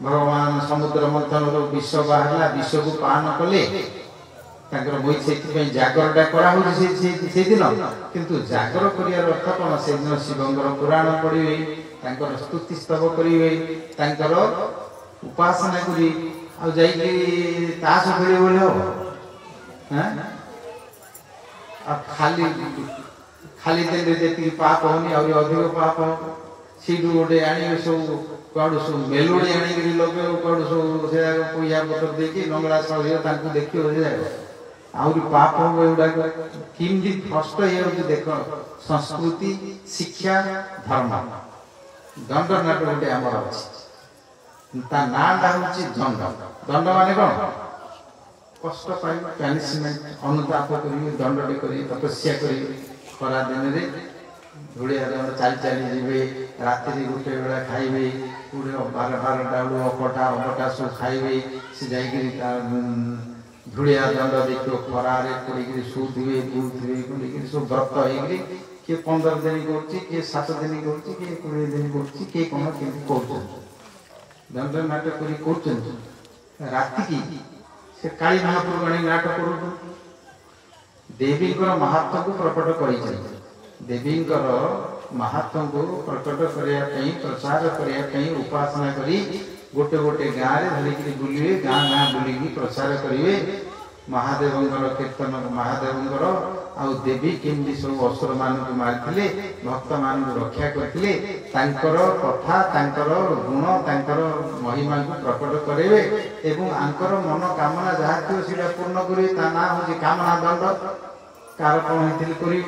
भगवान समुद्र मंथन विष बाहर विष को पान कले जागरटा करा से दिन किंतु जागर करियार अर्थ कौन से दिन शिवंकर पुराण पढ़िवे स्तुति स्तव करिवे उपासना करी आ जाई तास खेले बोले हो हैं खाली खाली दिन जी पाप होनी और अधिक पाप सीडू गोटे आने सब कड़ू सब मेलोडी आनी लगे कड़ू सब से पैसा पत्र देखिए नंगला सब देखिए हो जाए आहरी पाप हम एगुड़ा किमती भ्रष्ट हो देख संस्कृति शिक्षा धर्म दंड नाट गोटे आम अच्छी नाटा हूँ दंड दंड मान कौन कष्ट पाई पनिशमेंट अनुताप करेंगे दंडटे करेंगे तपस्या करेंगे खरा दिन में धूलिया दंड चली चली जी राति गोटे बेला खाइबे गोटे 12टा बेलू अकटा अकटा सब खाइबे से जा धूलिया दंड देखो खरारे पड़ी शुवे बुलुवे सब व्रत हो किए 15 दिन कर 7 दिन कर 20 दिन कर कौन के दंड नाटक कर राति से काली महाप्रभु गणी नाटक करू देवी महात्म को प्रकट कर देवी महात्म को प्रकट करने प्रचार करने उपासना करी गोटे गोटे गाँव में धरिकी बुलिए गाँ गाँ बुलिकी प्रचार करेंगे महादेव कीर्तन महादेव आउ देवी केमती सब असुर मान मारी भक्त मान रक्षा करते कथा गुण महिमा को प्रकट करेंगे एवं आंकर मनोकामना जहाँ थी पूर्ण करेंगे ता ना हूँ कामना दंड कार कौन होती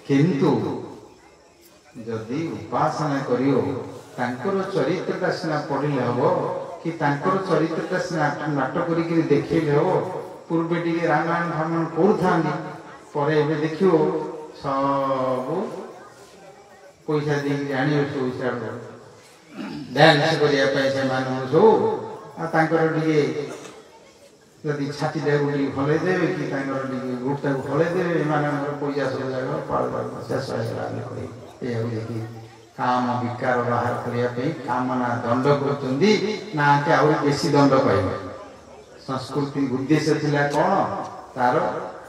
किंतु जदि उपासना करियो तांकर चरित्रटा सिना पढ़िले हबो कि तांकर चरित्रटा सिना नाटक करी देखिले हबो पूर्वे टिके रामायण भ्रमण करूथांदी परे एबे देखियो सब पैसा दे जानियो सो हिसाब डांस करिया पैसा मानो सो आ तांकर टिके यदि छाती डेगुटी खोले देवे कि तांकर टिके गुप्ता को खोले देवे माने पैसा सब जागा पाल पाल शेष होइला कोई ए देखि काम विकार बाहर करने कामना दंड कर बेसी दंड पाइबे संस्कृति उद्देश्य थिला कौन तार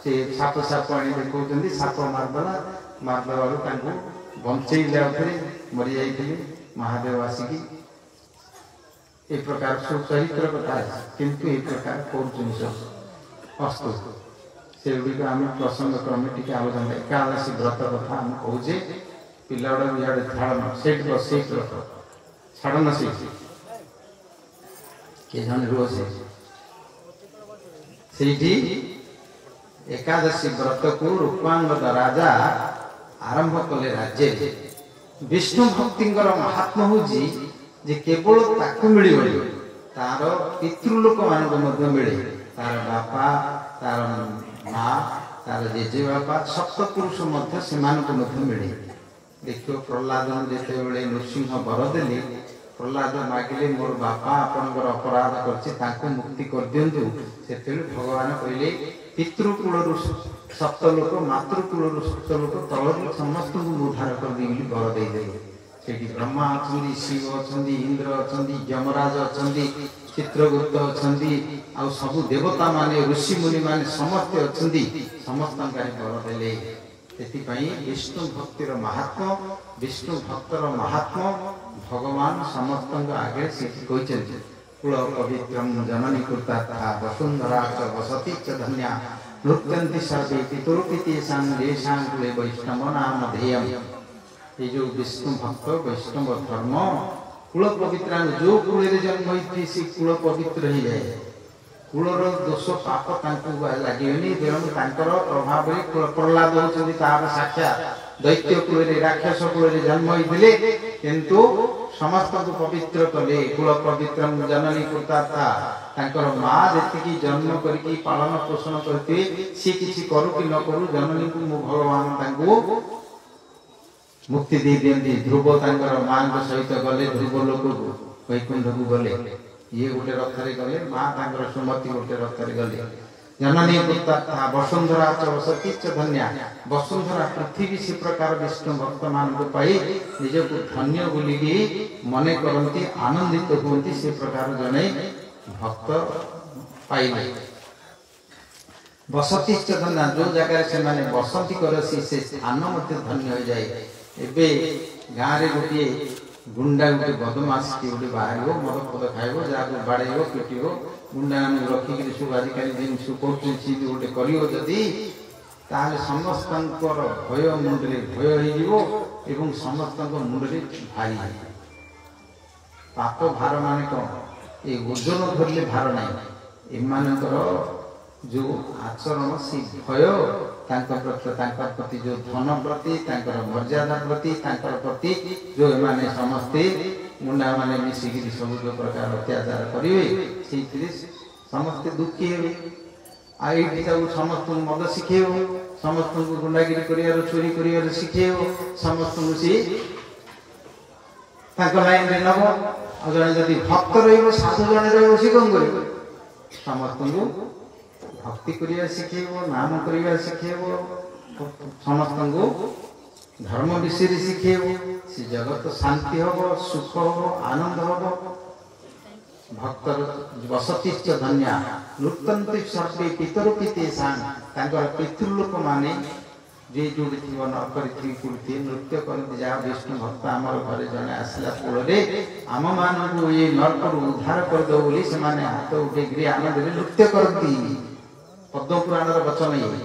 से साप साप आनी देखते साप मारदेव बंचेले मरी जाइए महादेव आसिकी ए प्रकार सब चरित्र कथा किंतु ए प्रकार कर अस्तु से गुड़िक आम प्रसंग क्रमे टी आलोचना एकादशी व्रत कथा आम कहे पिला इे छाड़न सेठ छाड़न से किए जन रोज ସେଇଠି ଏକାଦଶୀ ବ୍ରତକୁ ରୂପାଙ୍ଗଦ ରାଜା ଆରମ୍ଭ କଲେ ରାଜ୍ୟରେ। ବିଷ୍ଣୁ ଭକ୍ତିଙ୍କର ମହାତ୍ମ ହେଉଛି ଯେ କେବଳ ତାକୁ ମିଳିବନି, ତାର ପିତୃଲୋକ ମାନଙ୍କୁ ମଧ୍ୟ ମିଳେ। ତାର ବାପା, ତାର ମା, ତାର ଜେଜେବାପା, ସପ୍ତପୁରୁଷ ମଧ୍ୟ ସେମାନଙ୍କୁ ମଧ୍ୟ ମିଳେ। ଦେଖିବ ପ୍ରହ୍ଲାଦ ଯେତେବେଳେ ନୃସିଂହ ବର ଦେଲେ, ପ୍ରହ୍ଲାଦ ମାଗିଲେ ମୋର ବାପା ଆପଣଙ୍କର ଅପରାଧ କରିଛି ତାଙ୍କୁ ମୁକ୍ତି କରିଦିଅନ୍ତୁ। ସେତେବେଳେ ଭଗବାନ କହିଲେ ପିତୃକୂଳରୁ ସପ୍ତଲୋକ, ମାତୃକୂଳରୁ ସପ୍ତଲୋକ, ତଳରୁ ସମସ୍ତଙ୍କୁ ଉଦ୍ଧାର କରିଦେଇ ବୋଲି ବର ଦେଇଦେଲେ। ସେଠି ବ୍ରହ୍ମା ଅଛନ୍ତି, ଶିବ ଅଛନ୍ତି, ଇନ୍ଦ୍ର ଅଛନ୍ତି, ଯମରାଜ ଅଛନ୍ତି, ଚିତ୍ରଗୁପ୍ତ ଅଛନ୍ତି, ଆଉ ସବୁ ଦେବତା ମାନେ, ଋଷିମୁନି ମାନେ ସମସ୍ତେ ଅଛନ୍ତି। ସମସ୍ତଙ୍କର ବର ଦେଲେ। ସେଥିପାଇଁ ବିଷ୍ଣୁ ଭକ୍ତିର ମହାତ୍ମ, ବିଷ୍ଣୁ ଭକ୍ତର ମହାତ୍ମ ଭଗବାନ ସମସ୍ତଙ୍କ ଆଗରେ ସେଠି କହିଛନ୍ତି। କୁଳ ପବିତ୍ରମ୍ ଜନନୀ କୃତା ବସୁନ୍ଧରା ଚ ବସତି ଚ ଧନ୍ୟା ନୃତ୍ୟନ୍ତି ସର୍ବେ ପିତୃପିତେଷାଂ ୟେଷାଂ କୁଳେ ବୈଷ୍ଣବ ନାମ ଧେୟମ୍। এই যে বিষ্ণু ভক্ত বৈষ্ণব ধর্ম কূল পবিত্র, যে কূଳରେ জন্ম হয়েছে সে কূল পবিত্র হয়ে যায়। কূলর দোষ পাপ তাঁকু লাগেনি, তেଣୁ ତାଙ୍କର ପ୍ରଭାବରେ ପ୍ରହ୍ଲାଦ ହେଉଛନ୍ତି ତାହାର ସାକ୍ଷାତ। ଦୈତ୍ୟ କୂଳରେ, ରାକ୍ଷସ କୂଳରେ ଜନ୍ମ ହୋଇଥିଲେ କିନ୍ତୁ ସମସ୍ତଙ୍କୁ ପବିତ୍ର କଲେ। କୂଳ ପବିତ୍ର ଜନନୀ କୃତାର୍ଥା, ତାଙ୍କର ମା ଯେତିକି ଜନ୍ମ କରିକି ପାଳନ ପୋଷଣ କରିଥିବେ, ସିଏ କିଛି କରୁ କି ନ କରୁ ଜନନୀକୁ ମୁଁ ଭଗବାନ ତାଙ୍କୁ ମୁକ୍ତି ଦେଇ ଦିଅନ୍ତି। ଧ୍ରୁବ ତାଙ୍କର ମାଙ୍କ ସହିତ ଗଲେ ଧ୍ରୁବ ଲୋକକୁ, ବୈକୁଣ୍ଠକୁ ଗଲେ। ଇଏ ଗୋଟେ ରଥରେ ଗଲେ, ମା ତାଙ୍କର ସୁମତି ଗୋଟେ ରଥରେ ଗଲେ। ଜନନୀ କୃତାର୍ଥା ବସୁନ୍ଧରା ଚ ବସତି ଚ ଧନ୍ୟା। ବସୁନ୍ଧରା ପୃଥିବୀ ସେ ପ୍ରକାର ବିଷ୍ଣୁ ଭକ୍ତ ମାନଙ୍କୁ ପାଇ ନିଜକୁ ଧନ୍ୟ ବୋଲିକି ମନେ କରନ୍ତି, ଆନନ୍ଦିତ ହୁଅନ୍ତି। ସେ ପ୍ରକାର ଜଣେ ଭକ୍ତ ପାଇଲେ। ବସତି ଚ ଧନ୍ୟା, ଯୋଉ ଜାଗାରେ ସେମାନେ ବସନ୍ତି କରନ୍ତି ସେ ସ୍ଥାନ ମଧ୍ୟ ଧନ୍ୟ ହୋଇଯାଏ। ଏବେ ଗାଁରେ ଗୋଟିଏ ଗୁଣ୍ଡା, ଗୋଟେ ବଦମାସଟି ଗୋଟେ ବାହାରିବ, ମଦ ଫଦ ଖାଇବ, ଯାହାକୁ ବାଡ଼େଇବ, ପିଟିବ, ଗୁଣ୍ଡା ମାନଙ୍କୁ ରଖିକିରି ସବୁ ଆଜିକାଲି ଜିନିଷ କରୁଛନ୍ତି ଗୋଟେ କରିବ ଯଦି, ତାହେଲେ ସମସ୍ତଙ୍କର ଭୟ ମୁଣ୍ଡରେ ଭୟ ହେଇଯିବ ଏବଂ ସମସ୍ତଙ୍କ ମୁଣ୍ଡରେ ଭାରି ହେଇଯିବ। ପାପ ଭାର ମାନେ କ'ଣ? ଏ ଓଜନ ଧରିଲେ ଭାର ନାହିଁ। ଏମାନଙ୍କର ଯୋଉ ଆଚରଣ, ସେ ଭୟ ତାଙ୍କ ପ୍ରତି, ଯୋଉ ଧନ ପ୍ରତି, ତାଙ୍କର ମର୍ଯ୍ୟାଦା ପ୍ରତି, ତାଙ୍କର ପ୍ରତି ଯୋଉ ଏମାନେ ସମସ୍ତେ ମୁଣ୍ଡା ମାନେ ମିଶିକିରି ସବୁ ଯୋଉ ପ୍ରକାର ଅତ୍ୟାଚାର କରିବେ, ସେଇଥିରେ ସମସ୍ତେ ଦୁଃଖୀ ହେବେ। ଆଉ ଏଇଠି ତାକୁ ସମସ୍ତଙ୍କୁ ମଦ ଶିଖେଇବ, ସମସ୍ତଙ୍କୁ ଗୁଣ୍ଡାଗିରି କରିବାର, ଚୋରି କରିବାର ଶିଖେଇବ, ସମସ୍ତଙ୍କୁ ସେ ତାଙ୍କ ଲାଇନରେ ନବ। ଆଉ ଜଣେ ଯଦି ଭକ୍ତ ରହିବ, ସାଧୁ ଜଣେ ରହିବ, ସେ କଣ କରିବ? ସମସ୍ତଙ୍କୁ ଭକ୍ତି କରିବା ଶିଖେଇବ, ନାମ କରିବା ଶିଖେଇବ, ସମସ୍ତଙ୍କୁ ଧର୍ମ ବିଷୟରେ ଶିଖେଇବ। ସେ ଜଗତ ଶାନ୍ତି ହବ, ସୁଖ ହବ, ଆନନ୍ଦ ହବ। ଭକ୍ତର ବସତିଶ୍ଚ ଧନ୍ୟା ନୃତ୍ୟନ୍ତି ସର୍ବେ ପିତୃପିତେଷାଂ, ତାଙ୍କର ପିତୃଲୋକ ମାନେ ଯେ ଯୋଉଠି ଥିବ ନରକରେ କୋଉଠି ନୃତ୍ୟ କରନ୍ତି। ଯାହା ବିଷ୍ଣୁ ଭକ୍ତ ଆମର ଘରେ ଜଣେ ଆସିଲା କୂଳରେ ଆମ ମାନଙ୍କୁ ଏ ନରକରୁ ଉଦ୍ଧାର କରିଦେବ ବୋଲି ସେମାନେ ହାତ ଉଠେଇକିରି ଆନନ୍ଦରେ ନୃତ୍ୟ କରନ୍ତି। ପଦ୍ମ ପୁରାଣର ବଚନ ଇଏ।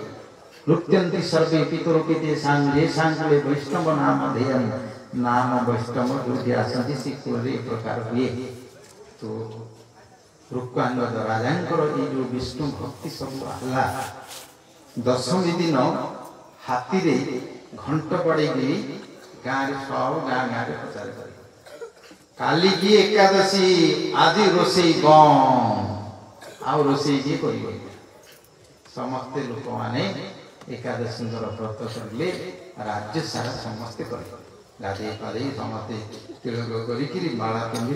ନୃତ୍ୟନ୍ତି ସର୍ବେ ପିତୃପିତେଷାଂ ୟେଷାଂ କୁଳେ ବୈଷ୍ଣବ ନାମ ଧେୟମ୍। ନାମ ବୈଷ୍ଣବ ଯୋଉଠି ଆସନ୍ତି ସେ କୂଳରେ ଏ ପ୍ରକାର ହୁଏ। ତ ରୂପାଙ୍ଗଦ ରାଜାଙ୍କର ଏଇ ଯୋଉ ବିଷ୍ଣୁ ଭକ୍ତି ସବୁ ହେଲା, ଦଶମୀ ଦିନ ହାତୀରେ ଘଣ୍ଟ ବାଡ଼େଇକିରି ଗାଁରେ ସବୁ ଗାଁରେ ପ୍ରଚାର କରେ। କାଲିକି ଏକାଦଶୀ, ଆଜି ରୋଷେଇ ବନ୍ଦ, ଆଉ ରୋଷେଇ କିଏ କରିବ? ସମସ୍ତେ ଲୋକମାନେ ଏକାଦଶୀଙ୍କର ବ୍ରତ କରିଲେ, ରାଜ୍ୟ ସାରା ସମସ୍ତେ କଲେ। ଗାଧେଇ ପାଧେଇ ସମସ୍ତେ ତିଳକ କରିକିରି ମାଳା ପିନ୍ଧି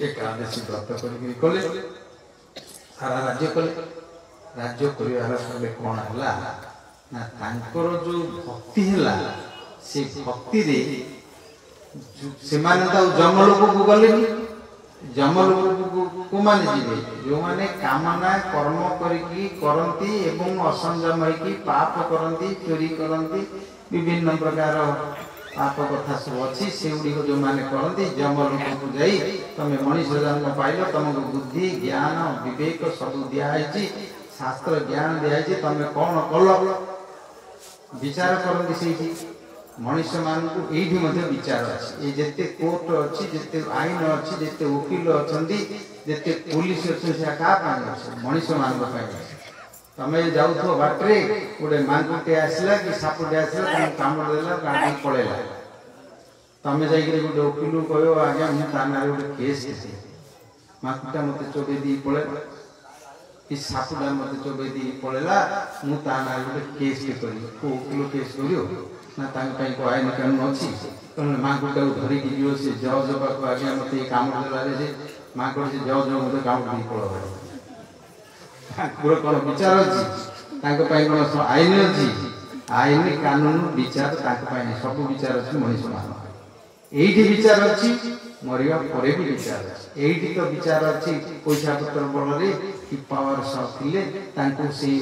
ଏକାଦଶୀ ବ୍ରତ କରିକିରି କଲେ, ସାରା ରାଜ୍ୟ କଲେ। ରାଜ୍ୟ କରିବାର ଫଳରେ କ'ଣ ହେଲା ନା, ତାଙ୍କର ଯୋଉ ଭକ୍ତି ହେଲା, ସେ ଭକ୍ତିରେ ସେମାନେ ତ ଯମଲୋକକୁ ଗଲେନି। ଯମଲୋକକୁ କୋଉମାନେ ଯିବେ? ଯୋଉମାନେ କାମନା କର୍ମ କରିକି କରନ୍ତି ଏବଂ ଅସଂଯମ ହେଇକି ପାପ କରନ୍ତି, ଚୋରି କରନ୍ତି, ବିଭିନ୍ନ ପ୍ରକାର ପାପ କଥା ସବୁ ଅଛି, ସେଗୁଡ଼ିକ ଯୋଉମାନେ କରନ୍ତି, ଯମଲୋକକୁ ଯାଇ ତମେ ମଣିଷ ଜନ୍ମ ପାଇଲ, ତମକୁ ବୁଦ୍ଧି, ଜ୍ଞାନ, ବିବେକ ସବୁ ଦିଆହେଇଛି, ଶାସ୍ତ୍ର ଜ୍ଞାନ ଦିଆହେଇଛି, ତମେ କ'ଣ କଲ ବିଚାର କରନ୍ତି ସେଇଠି। ମଣିଷ ମାନଙ୍କୁ ଏଇଠି ମଧ୍ୟ ବିଚାର ଅଛି। ଏ ଯେତେ କୋର୍ଟ ଅଛି, ଯେତେ ଆଇନ ଅଛି, ଯେତେ ଓକିଲ ଅଛନ୍ତି, ଯେତେ ପୋଲିସ ଅଛନ୍ତି, ସେଟା କାହା ପାଇଁ ଅଛି? ମଣିଷ ମାନଙ୍କ ପାଇଁ ଅଛି। तमे जाउथो बाटरे गोटे मांगुटे आसला कि सापुटे आसला तमे कामड़ देला गाड़ी पळेला तमे जाई कि गोटे वकील कहयो आज्ञा मु ताना गोटे केस देते मांगुटा मते चोबे दी पळे कि सापुटा मते चोबे दी पळेला मु ताना गोटे केस के करी को वकील केस करियो ना तांग पई को आईन कानून अछि तमे मांगुटा धरि कि दियो से जज बाबू आज्ञा मते कामड़ देला रे मांगुट से जज मते कामड़ दी पळो कौन विचार अच्छी आईन अच्छी आईन कानून विचार सब विचार अच्छी मनीष मान ये विचार अच्छी मरिया पर भी विचार अच्छी ये तो विचार अच्छी पैसा पत्र बल कि पावर से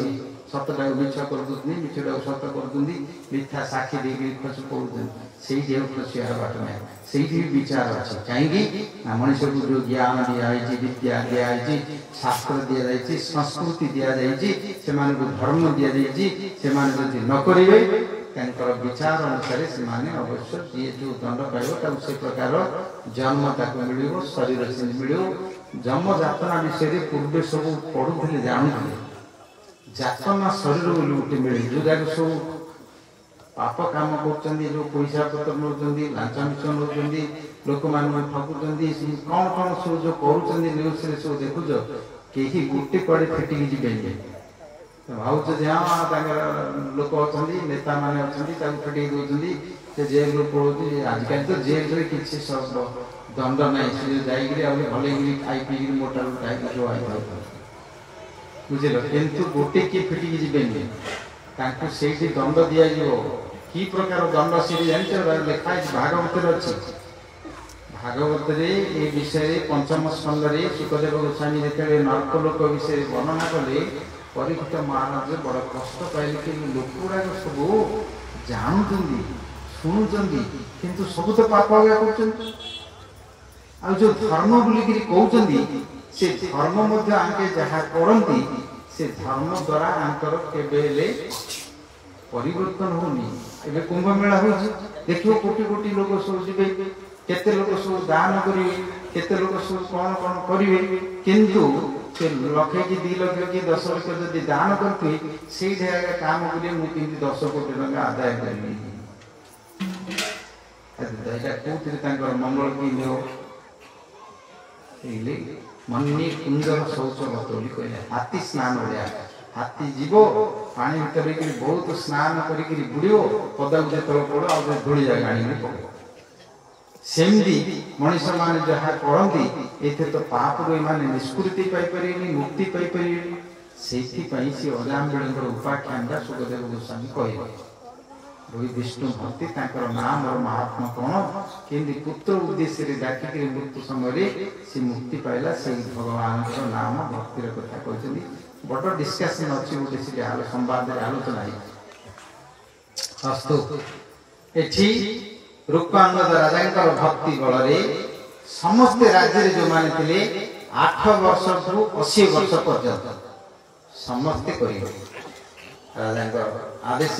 सतटा मिछ कर मिछटा सत कर मिथ्या साक्षी देकर खर्च पड़े से खसियार बाट ना से विचार अच्छे कहीं मनुष्य को जो ज्ञान दिखाई विद्या दिखाई शास्त्र दि जाए संस्कृति दि जाए धर्म दि जाए न करेंगे विचार अनुसार से अवश्य जी जो दंड पाइब से प्रकार जन्म तक मिल शरीर से मिल जन्म जातना विषय पूर्व सब पढ़ुले जानूले जातना शरीर बोली गोटे मिले जो जाक सब पाप काम कर जो पैसा पत्र नौ लाच मिच नौ लोक मान ठकुंट कौन कौन सब जो कर न्यूज सब देखुच कहीं गोटे कड़े फिटिकी जी भावुच लोक अच्छा नेता मैंने अच्छा फिटिक दौरान जेल पड़े आजिकल तो जेल किसी सब दंड ना जाकर भले खाई पी मोटा खाई जो बुझल किंतु गोटे किए फिटिकी जीवेनि से दंड दि कि प्रकार दंड से जान लिखाई भागवत अच्छी भागवत ये विषय पंचम स्कंद सुखदेव गोस्वामी जो नर्कलोक विषय वर्णना कले परीक्षित महाराज बड़ कष्ट पाइले कि लोक गुड़ाक सब जानुं शुणुं किंतु सब तो पाप कर धर्म बोलिक कहते से धर्म आंके जहाँ करती से धर्म द्वारा आंकर केबेले परिवर्तन होनी एबे कुंभ मेला हो देखियो कोटी कोटी लोग सब जीवे केते लोग सब दान करिवे केते लोग सब कौन कौन करिवे किंतु से लक्षे कि 2 लाख कि 10 लाख जदि दान करते से जगह काम करिए मु किंतु 10 कोटी टका आदाय करबी एटा कोतिर तांकर मंगल की नो एले मन्नी कुंजर शौच बतौली कहले हाथी स्नान भलिया हाथी जीव पानी भीतर बहुत स्नान करी बुड़ो पदाक जो पड़ो आ धूली जगह आनी पड़ो सेमती मनीष मान जहाँ करती ये तो पाप रे निष्कृति पाइपर मुक्ति पाइपर से अजाम बेड़ उपाख्यान सुखदेव गोस्वामी कहे वही विष्णु भक्ति नाम और महात्मा कौन कि पुत्र उद्देश्य डाक मृत्यु समय से मुक्ति पाइला से भगवान नाम भक्तिर कथा कहते बड़ डिस्कसन अच्छी गोटे से संवाद आलोचना हस्तु एठी रूपांगद राजा भक्ति बल समस्ते राज्य जो माने थिले 8 वर्ष ठू 80 वर्ष पर्यंत समस्ते करिवे राजा आदेश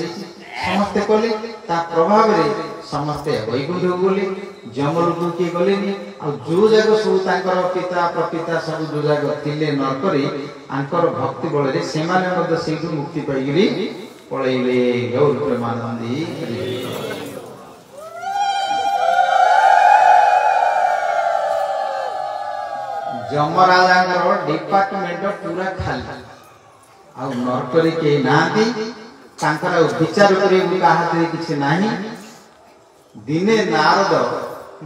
समस्ते कले ता प्रभाव रे समस्ते वैकुंठ गले जमलोक किए गले आ जो जाग सब तांकर पिता प्रपिता सब जो जाग थिले नरकरे आंकर भक्ति बल रे से माने मध्य सेठु मुक्ति पाइगिरी पळैले गौर प्रेमानंदी जमराजा डिपार्टमेंट पूरा खाली आ नरकरे के नांती तांकर विचार करे हाथ में किसी नहीं दिने नारद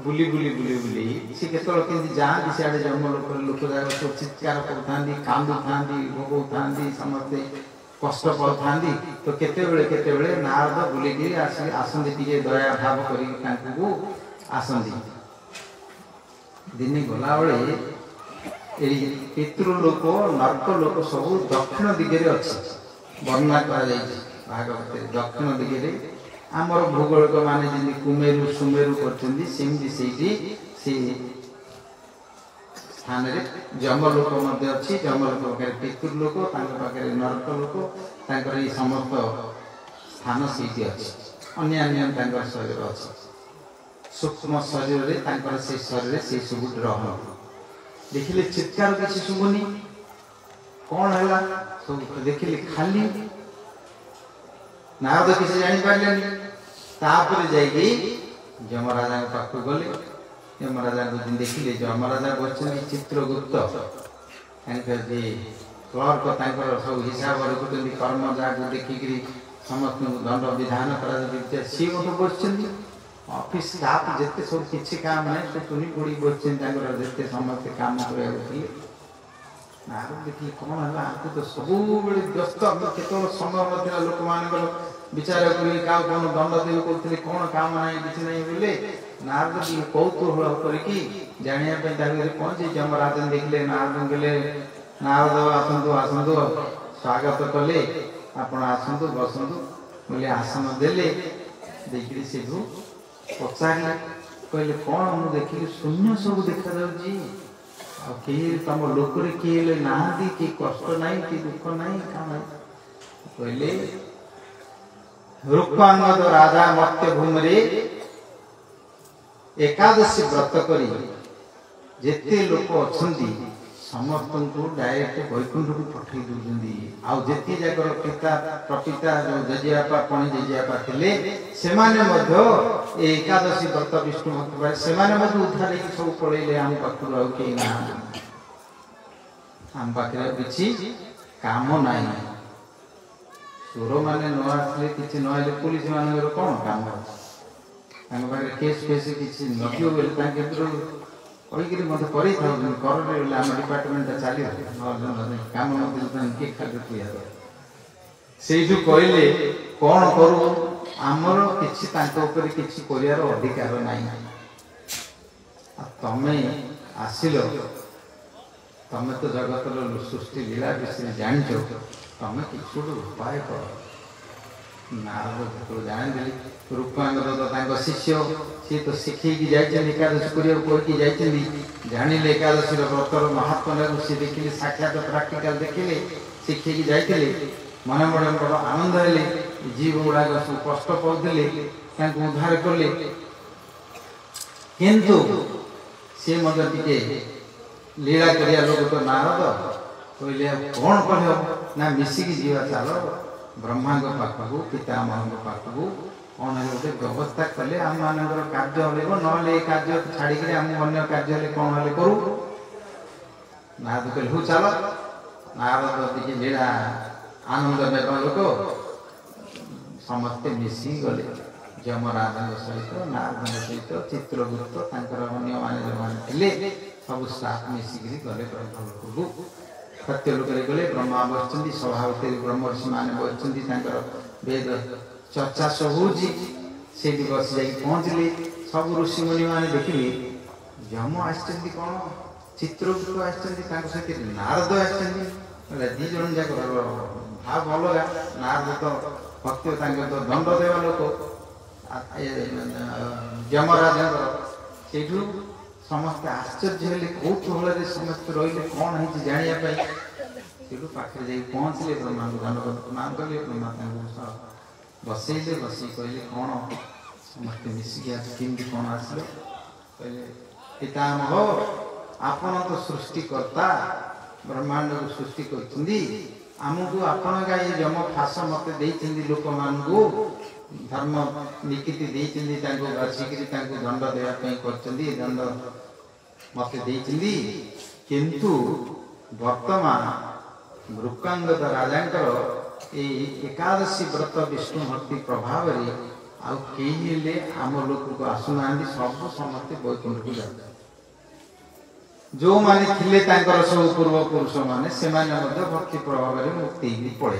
बुली बुली बुली बुली सी केतल केंती जाती सियाडे जन्म लोक जाक सब चित्कार करथांदी कांदु थांदी भोगौ थांदी समस्ते कष्ट पाउथांदी तो केते बेले नारद बुली के आसंदी टिके दया भाव करी तांकू आसंदी दिने गला बेले पितृलोक नर्क लोक सब दक्षिण दिगे अच्छी वर्णना कर भागवत दक्षिण दिगे आमर भूगोलिक मान जी कुमेरु सुमेरु करमती से स्थान जमलोक अच्छी जमलोक पाखे पितृलोक नर्क लोक समस्त स्थान से अच्छी अन्य शरीर अच्छी सूक्ष्म शरीर से शरीर से सब ग्रहण देखिले चित्कार किसी शुभुनी कौन है सब देखिले खाली नारद किसी जानी पारलेनी तापर जाइए यमराजा पाख गले यमराजा को देखिले यमराजा बच्चन चित्रगुप्त क्लर्क सब हिसाब रखुच्च कर्म जहाँ देखिकी समस्त दंड विधान कर सी मत बस ऑफिस स्टाफ जिते सब किसी काम ना सब तुनी बुड़ी बस जिते समस्त काम कर नारद देखिए कौन है आपको तो सब व्यस्त केवल समय लोक मान विचार क्या कौन दंड देव करते कौन काम ना किसी ना बोले नारद कौतूहल करके जानापी पहुंचे यमराज देखिले नारद गले नारद आसतु आसतु स्वागत कले आपण आसतु बसतु बोले आसन देले देखिए से पचारे कहले कौन मुझे देखिए शून्य सब देखा जाऊँगी तुम लोक किए ना कि कष्ट ना कि दुख ना क्या ना कहले रूपांगद राजा मत्य भूमि एकादशी व्रत करी जेते लोक अच्छा समस्त को डायरेक्ट वैकुंठ को पठे दूसरी आउ जेती जाकर पिता प्रपिता जो जेजेबापा पणी जेजेबापा थिले सेमाने मध्य एकादशी व्रत विष्णु भक्त भाई सेमाने मध्य उद्धार ही सब पळेले हम पाखु आउ के ना हम पाखरे किछि काम नाही सुर माने न आसले किछि न आले पुलिस मानकर कोन काम हम पाखरे केस फेस किछि नदियो बेल ताके कहीकि मत कर डिपार्टमेंट चली कम किए खाली से कहले कौन करू आमर किसी कर अधिकार ना तमें आसिल तमें तो जगतर सृष्टि लीला विषय जान तमें किसी गोटे उपाय कर नारद जो जानी रूपांगर शिष्य सी तो शिखी जाए एकादशी करके जानिले एकादशी व्रतर महात्मा सी देखिले साक्षात प्राक्टिकल देखिले शिखी जाते मन मन बड़ आनंद हेले जीव गुड़ाक सब कष्ट पाते उद्धार कले किंतु सी टे लीला करिया लोग तो नारद कहले कौन कह ना मिसिकी जीवा चल ब्रह्मा पाखक पितामह पाखक कौन है गोटे व्यवस्था कले आम मान कार्य हो ना कार्य छाड़ी आम अन्य कार्य कौन है करू नारद कहले हूँ चल नारद टी लीला आनंद नेता लोक समस्ते मिसी गले यमराज सहित नारद सहित चित्रगुप्त अन्य मैंने सब स्टाफ मिसिक गले ब्रह्मलोक सत्य लोक गले ब्रह्मा बस स्वभाव ब्रह्मर्षि मान बस वेद चर्चा सब से बस जा पहुँचले सब ऋषि मुनि मैंने देखिले यम आसुच्च कौन चित्रगुप्त आसुच्च नारद आसुच्च दी जन जाक भाव अलग नारद तो भक्त तो दंड देवा लोक यमराज से समस्त आश्चर्य हेले कौतूहल समस्त रही कौन है जानापी से पाखे जा पहुँचले ब्रह्मा को धन्यवाद प्रणाम कले ब्रह्मा बसैले बस कहले कौन समस्त मिसिकी केमती कौन आसल कहले पितामह आपण तो सृष्टिकर्ता ब्रह्मांड को सृष्टि करमको आपण का ये जम फास मत लोक मान धर्म निकिति बाछिकी दंड देवाई दंड मत किंतु वर्तमान मृकांगद राजा एकादशी व्रत विष्णु भक्ति प्रभाव आए आम लोक को आसुना सब समस्ते वैकुंठ को जाते जो माने थिले सब पूर्व पुरुष माने से भक्ति प्रभाव मुक्ति पड़े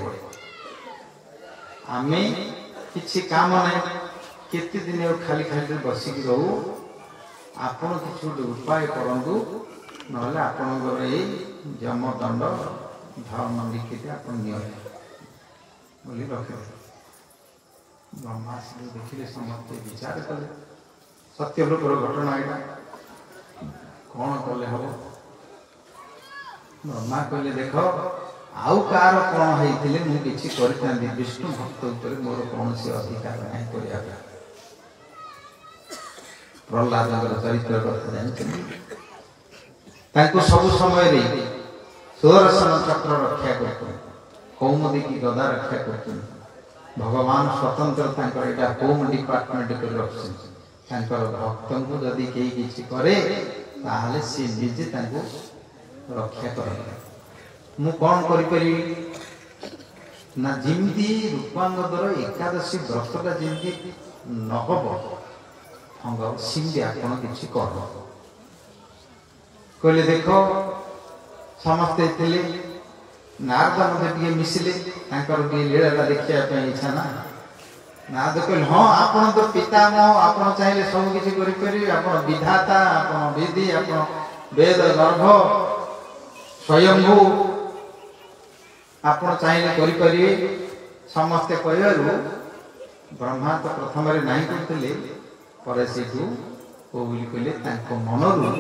आमे किसी काम ना केते दिन खाली खाली बसिक रहू आपण किसी गोटे उपाय करूँ ना आपणकर ये जमदंड धर्म लिखित आप बोली रखे ब्रह्मा देखिले समस्त विचार कले सत्य लोकर घटना यहाँ कौन कले हम ब्रह्मा कहले देख आउ कार कौन होते मुझे विष्णु भक्त उपर मोर कौन से अधिकार नहीं कर प्रहलाद चरित्र कथा जानते सब समय सुदर्शन चक्र रक्षा कर कौमुदी की गदा रक्षा कर भगवान स्वतंत्र यहाँ होम डिपार्टमेंट कर रखर भक्त को जदि कई किसी करे ताहले सी निजे रक्षा कर मु कौन करी ना जिमती रूपांगदर एकादशी व्रतटा जमी नहब अंग सिमती आपण किसी कर कहले देख समस्ते थे नारद मत मिसिले लीला देखा इच्छा ना नारद कहले हाँ आपण तो पितामह आप चाहिए सब किसी कर विधाता आप विधि आप वेद गर्भ स्वयंभू आप चाहिए करें समस्ते कहू ब्रह्मा तो प्रथम नहीं करते पर से कहले मनरू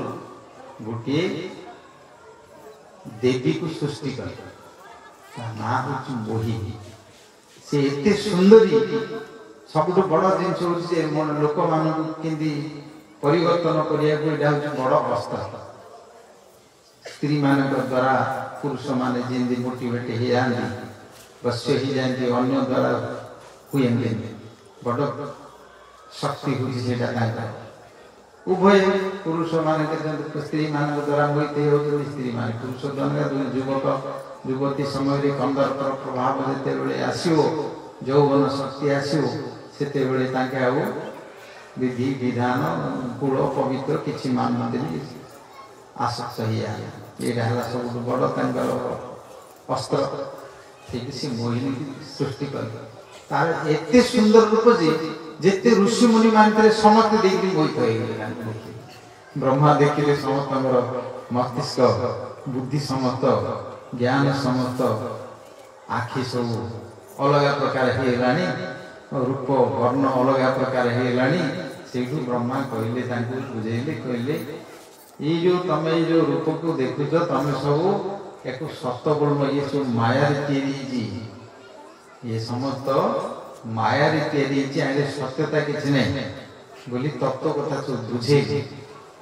गोटे देवी को सृष्टि कर ना हूँ मोही से एते सुंदरी सब बड़ जिन लोक मान परिवर्तन करने बड़ अवस्था स्त्री मान द्वारा पुरुष माने जमी मोटिवेट हो जाती बस्य ही जाती अन्य द्वारा हुए बड़ शक्ति होता उभय पुरुष मान स्त्री मान द्वारा मोहित होती स्त्री मान पुरुष द्वारा युवक युवती समय कंदर्पर प्रभाव जिते आसो यौवन शक्ति आसो से विधि विधान कूल पवित्र किसी मानते आसक्त यहाँ सब बड़ अस्त्र से मोहिनी सृष्टि कर एते सुंदर रूप जेते ऋषि मुनि मानते समस्त देखिए मोहित हो ब्रह्मा देखिले समस्त मस्तिष्क बुद्धि समस्त ज्ञान समस्त आखि सब अलग प्रकार हो रूप वर्ण अलग प्रकार हो ब्रह्मा कहले बुझेले कहले ये जो तमे जो रूप को देखुच तमे सब एक सत बोल ये सब माया तैयारी ये समस्त माया तैयारी सत्यता किसी नहीं बोली तत्व कथा सब बुझे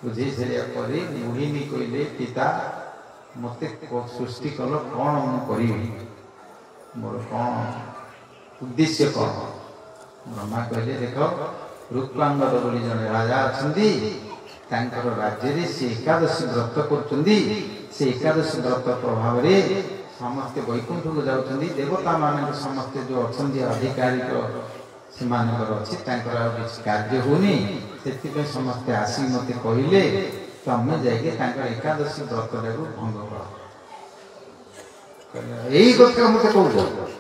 बुझे सारा मोहिनी कहले पिता मत सृष्टि कल कौन मुझे मोर कौन उद्देश्य कौन ब्रह्मा कहले देख रूपांगद बोली जड़े राजा अच्छा राज्य से एकादशी व्रत कर एकादशी व्रत प्रभाव समस्ते वैकुंठ को जाऊँच देवता मान समस्ते जो अच्छा अधिकारी से कार्य होनी से समस्ते आसी मत कहले तमें जाकर एकादशी व्रत भंग कर यही कथा मत कह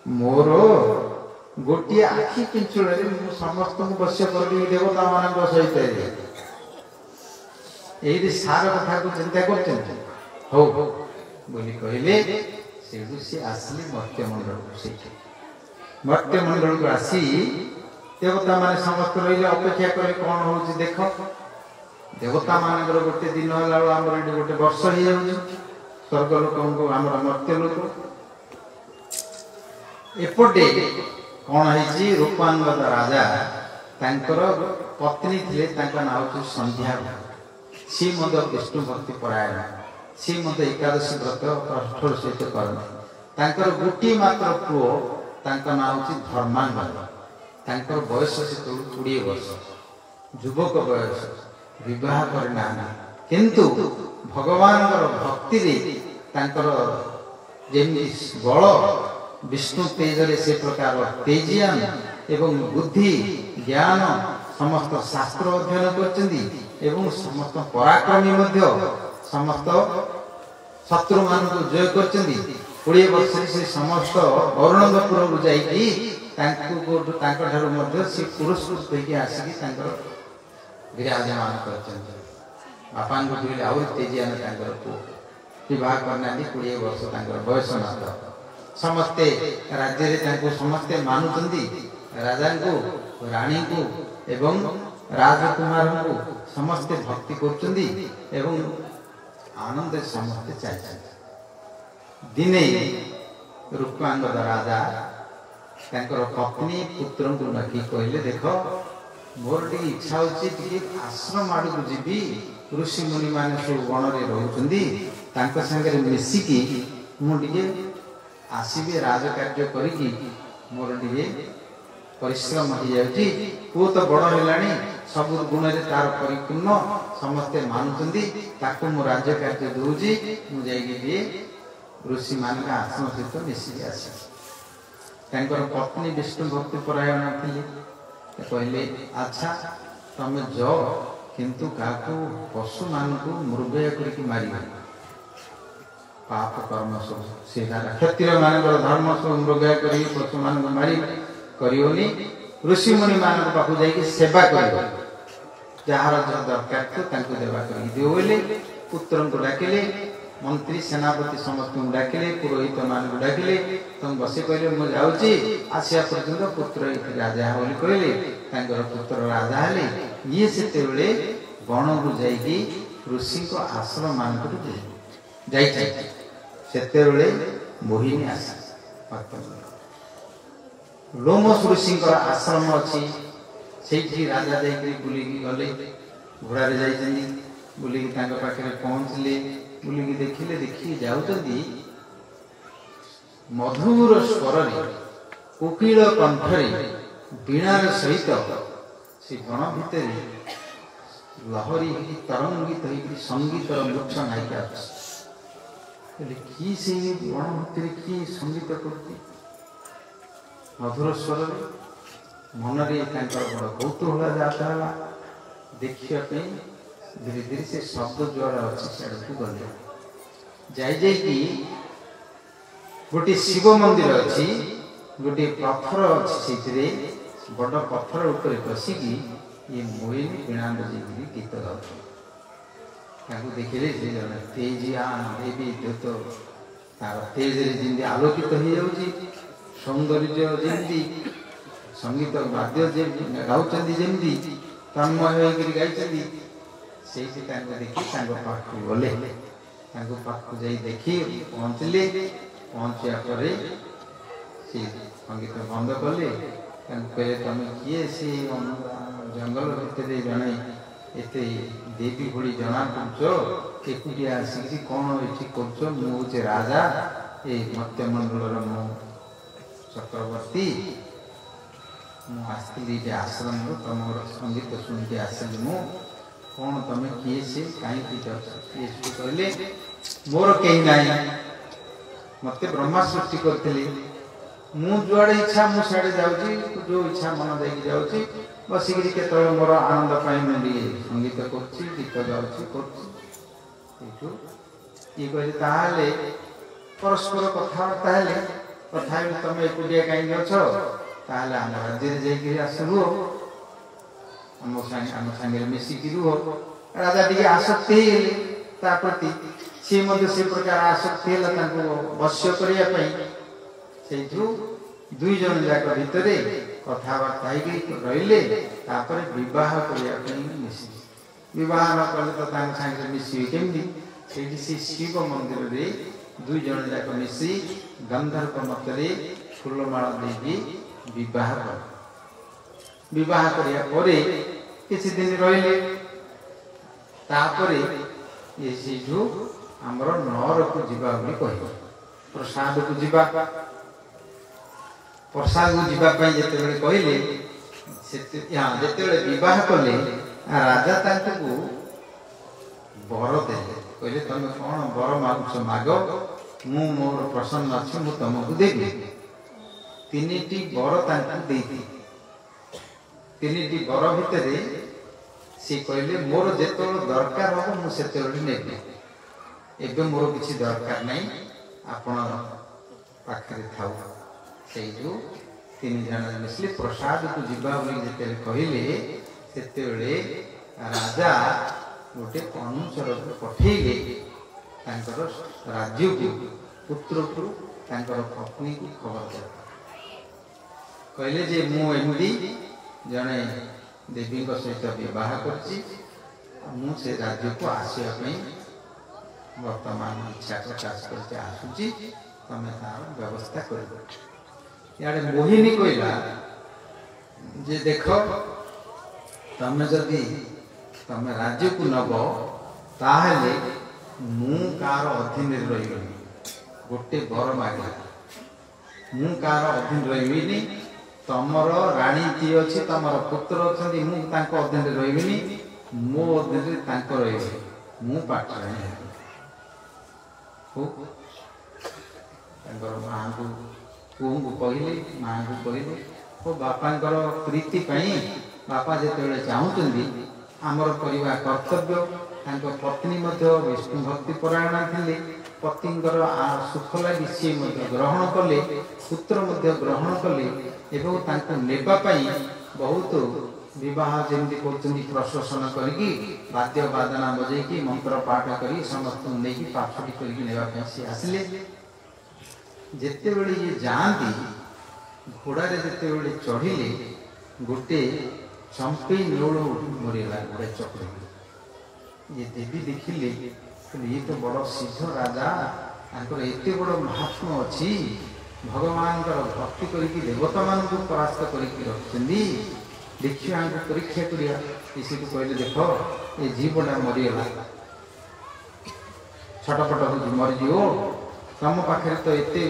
मोर गोटे आखि पिंचुल समस्त को बश्य कर देवता मान सहित ये सार कथा को चिंता कर हो बोली कहले से आसली मर्त्यमंडल को मर्त्यमंडल को आसी देवता मान समस्त रही अपेक्षा कर कौन हो देख देवता मान गोटे दिन है गोटे वर्ष हो जाए स्वर्ग लोक आम मर्त्य लोक एपटे कौन है रूपांगद राजा पत्नी थे ना हूँ संध्या सी मत विष्णु भक्ति परायण सी मत एकादशी व्रत कष्टर सहित कर गोटे मात्र पुओ ना हूँ धर्मांगद बयस से 20 वर्ष युवक बयस विवाह करना किंतु भगवान भक्ति जमी बल विष्णु तेजरे से प्रकार तेजियान एवं बुद्धि ज्ञान समस्त शास्त्र अध्ययन कर समस्त पराक्रमी समस्त शत्रु मान को जय कर 20 वर्ष से समस्त वरुणपुर को से पुरस्कृत होकर आसिक विराजमान कर बापा को आउ तेजियान विवाह करना 20 वर्ष बयस मात्र समस्ते राज्य समस्ते मानुंट राजा को राणी को एवं राजकुमार को समस्ते भक्ति कर आनंद समस्ते चलते दिने रूपांगद राजा पत्नी पुत्र को डाकी कहले देख मोर टी इच्छा होची आश्रम आड़ को जीवी ऋषि मुनि मान सब वन में रोचंदी तांको संगे मिसिकी मु टिके आसीबे राजकार्य करिकी मोर टिके परिश्रम हो जाउची पु तो बड़ हेलाणी सब गुण रे तार परिपूर्ण समस्ते मानुचंदी ताको मु राजकार्य दउची मु जाईकी दिए ऋषि मान का आश्रम सहित मिसिकी आसी तांकर पत्नी विष्णु भक्ति परायण थिली कहले अच्छा तमे जो किंतु काकू पशु मान को मृगय करके मारी पाप कर्म सब से क्षत्रिय मान धर्म सब मृगय करी पशु मान को मारी करियोनी ऋषि मुनि मान को पाखु जाई सेवा करियो जहार जो दरकार तो तांको देवा करी दियो बोले पुत्र को डाकिले मंत्री सेनापति समस्त को डाकिले पुरोहित मान को डाकिले तुम बसे कहले मु जाउची आसिया पर्यंत पुत्र राजा बोली कहले तांकर पुत्र राजा हले ये सेते बेले वन को जाई ऋषि को आश्रम मान को जाई सेते बेले मोहिनी आसी लोमस ऋषि आश्रम अच्छी से राजा जाइए बुलिकी गले घोड़ा जाइए बुलिकी पाखे पहुँचले बुलिकी देखिले देखी जाऊँगी मधुर स्वर कोकिल कंठरे वीणार सहित से गण भितर लहरी तरंगित हो संगीत मुख्य नायिका कि से गण भितर कि संगीत करती मधुर स्वर मन बड़ कौतूहल जाता देखा धीरे धीरे से शब्द ज्वारा अच्छी सियाड़ को गले जाई गोटे शिव मंदिर अच्छी गोटे पत्थर अच्छी बड़ पत्थर ऊपर बसिकी ये मोहिनी वीणा बजेगी गीत गाँव देखिले जन तेजिया देवी द्रुत तार तेज जमी आलोकित हो जाऊँगी सौंदर्य जमी संगीत वाद्य गाँव जमी तन्मय होकर गाई से देखी पाख गले पाख जा देखी पहुँचले पहुँचा पर संगीत बंद कले कहले तुम किए से जंगल भितर जड़े एत देवी भली जना पड़छ एकुटिया आसिक कौन ये कर राजा ये मत्यमंडल मु चक्रवर्ती मुझे आश्रम तुम संगीत शुणिक आसली मु कौन तुम किए से कहीं कहले मोर कहीं ना मत ब्रह्मा सृष्टि करी मुझे इच्छा मुझे जाऊँगी जो इच्छा मन देकी जाऊँगी बसिक केत मोर आनंद मुझे संगीत कर गीत गाँव ये कहले परस्पर कथबार्ता कथा तुम एकुटिया कहीं अछ ताल आम राज्य जासलु आम सांगे मिसिकी रुह राजा टी आसक्ति प्रति सी से प्रकार आसक्ति वश्य करने दुई जन जाक भितर कथबार्ता रहिले बह करने बह न कले तो सांगे मिसवे केमी से शिव मंदिर में दुई जन जाक मिसी गंधर्व मतरे फूलमाला देकी बह करने किसी दिन रहिले ये सीठू आमर नर को जीवा कह प्रसाद को जीवा प्रसाद को जीवाई जिते कहले जिते बह कले राजा को बर दे कहले तुम कौन बर मागुच माग मु मोर प्रसन्न अच्छी मु तुमको देवी तीन बर तीन बर भितर सी कहले मोर जो दरकार हम मुझे नेबी एवं मोर किसी दरकार नहीं आपण पाखे थाऊ से जो तीन जन मिसले प्रसाद को जीवा जिते कहले से राजा गोटे अनुचर पठेले राज्य को पुत्र को पत्नी को खबर दे कहले जे मुझे जड़े देवी सहित बह कर राज्य को आसवाई वर्तमान इच्छा प्रकाश करके आसूची तुम तार व्यवस्था कर इे मोहिनी कहला जे देख तुम जदि तुम राज्य को नब ताहले ମୁଁ କାହାର ଅଧୀନରେ ରହିବିନି। ଗୋଟେ ବର ମାଗିଲା, ମୁଁ କାହାର ଅଧୀନରେ ରହିବିନି। ତମର ରାଣୀ କିଏ ଅଛି, ତମର ପୁତ୍ର ଅଛନ୍ତି, ମୁଁ ତାଙ୍କ ଅଧୀନରେ ରହିବିନି, ମୋ ଅଧୀନରେ ତାଙ୍କ ରହିବେ, ମୁଁ ପାଠରାଣୀ ହେବି। ତାଙ୍କର ମାଆଙ୍କୁ ପୁଅଙ୍କୁ କହିଲେ, ମାଆଙ୍କୁ କହିଲେ ଓ ବାପାଙ୍କର ପ୍ରୀତି ପାଇଁ ବାପା ଯେତେବେଳେ ଚାହୁଁଛନ୍ତି ଆମର କରିବା କର୍ତ୍ତବ୍ୟ। ତାଙ୍କ ପତ୍ନୀ ମଧ୍ୟ ବିଷ୍ଣୁ ଭକ୍ତି ପରାୟଣ ଥିଲେ, ପତିଙ୍କର ସୁଖ ଲାଗି ସିଏ ମଧ୍ୟ ଗ୍ରହଣ କଲେ, ପୁତ୍ର ମଧ୍ୟ ଗ୍ରହଣ କଲେ ଏବଂ ତାଙ୍କୁ ନେବା ପାଇଁ ବହୁତ ବିବାହ ଯେମିତି କରୁଛନ୍ତି ପ୍ରଶଂସନ କରିକି ବାଦ୍ୟ ବାଦନା ବଜେଇକି ମନ୍ତ୍ର ପାଠ କରି ସମସ୍ତଙ୍କୁ ନେଇକି ପାଛୋଟି କରିକି ନେବା ପାଇଁ ସେ ଆସିଲେ। ଯେତେବେଳେ ଇଏ ଯାଆନ୍ତି ଘୋଡ଼ାରେ ଯେତେବେଳେ ଚଢ଼ିଲେ ଗୋଟେ ଚମ୍ପେଇ ନେଉଳ ମରିଗଲା ଘୋଡ଼ା ଚକ୍ର। ଇଏ ଦେବୀ ଦେଖିଲେ, ଇଏ ତ ବଡ଼ ସିଦ୍ଧ ରାଜା, ତାଙ୍କର ଏତେ ବଡ଼ ମହାତ୍ମ୍ୟ ଅଛି, ଭଗବାନଙ୍କର ଭକ୍ତି କରିକି ଦେବତାମାନଙ୍କୁ ପରାସ୍ତ କରିକି ରଖିଛନ୍ତି, ଦେଖିବା ଆଙ୍କୁ ପରୀକ୍ଷା କରିବା। ସେଠୁ କହିଲେ ଦେଖ ଏ ଜୀବଟା ମରିଗଲା, ଛଟପଟ ହେଉଛି ମରିଯିବ, ତମ ପାଖରେ ତ ଏତେ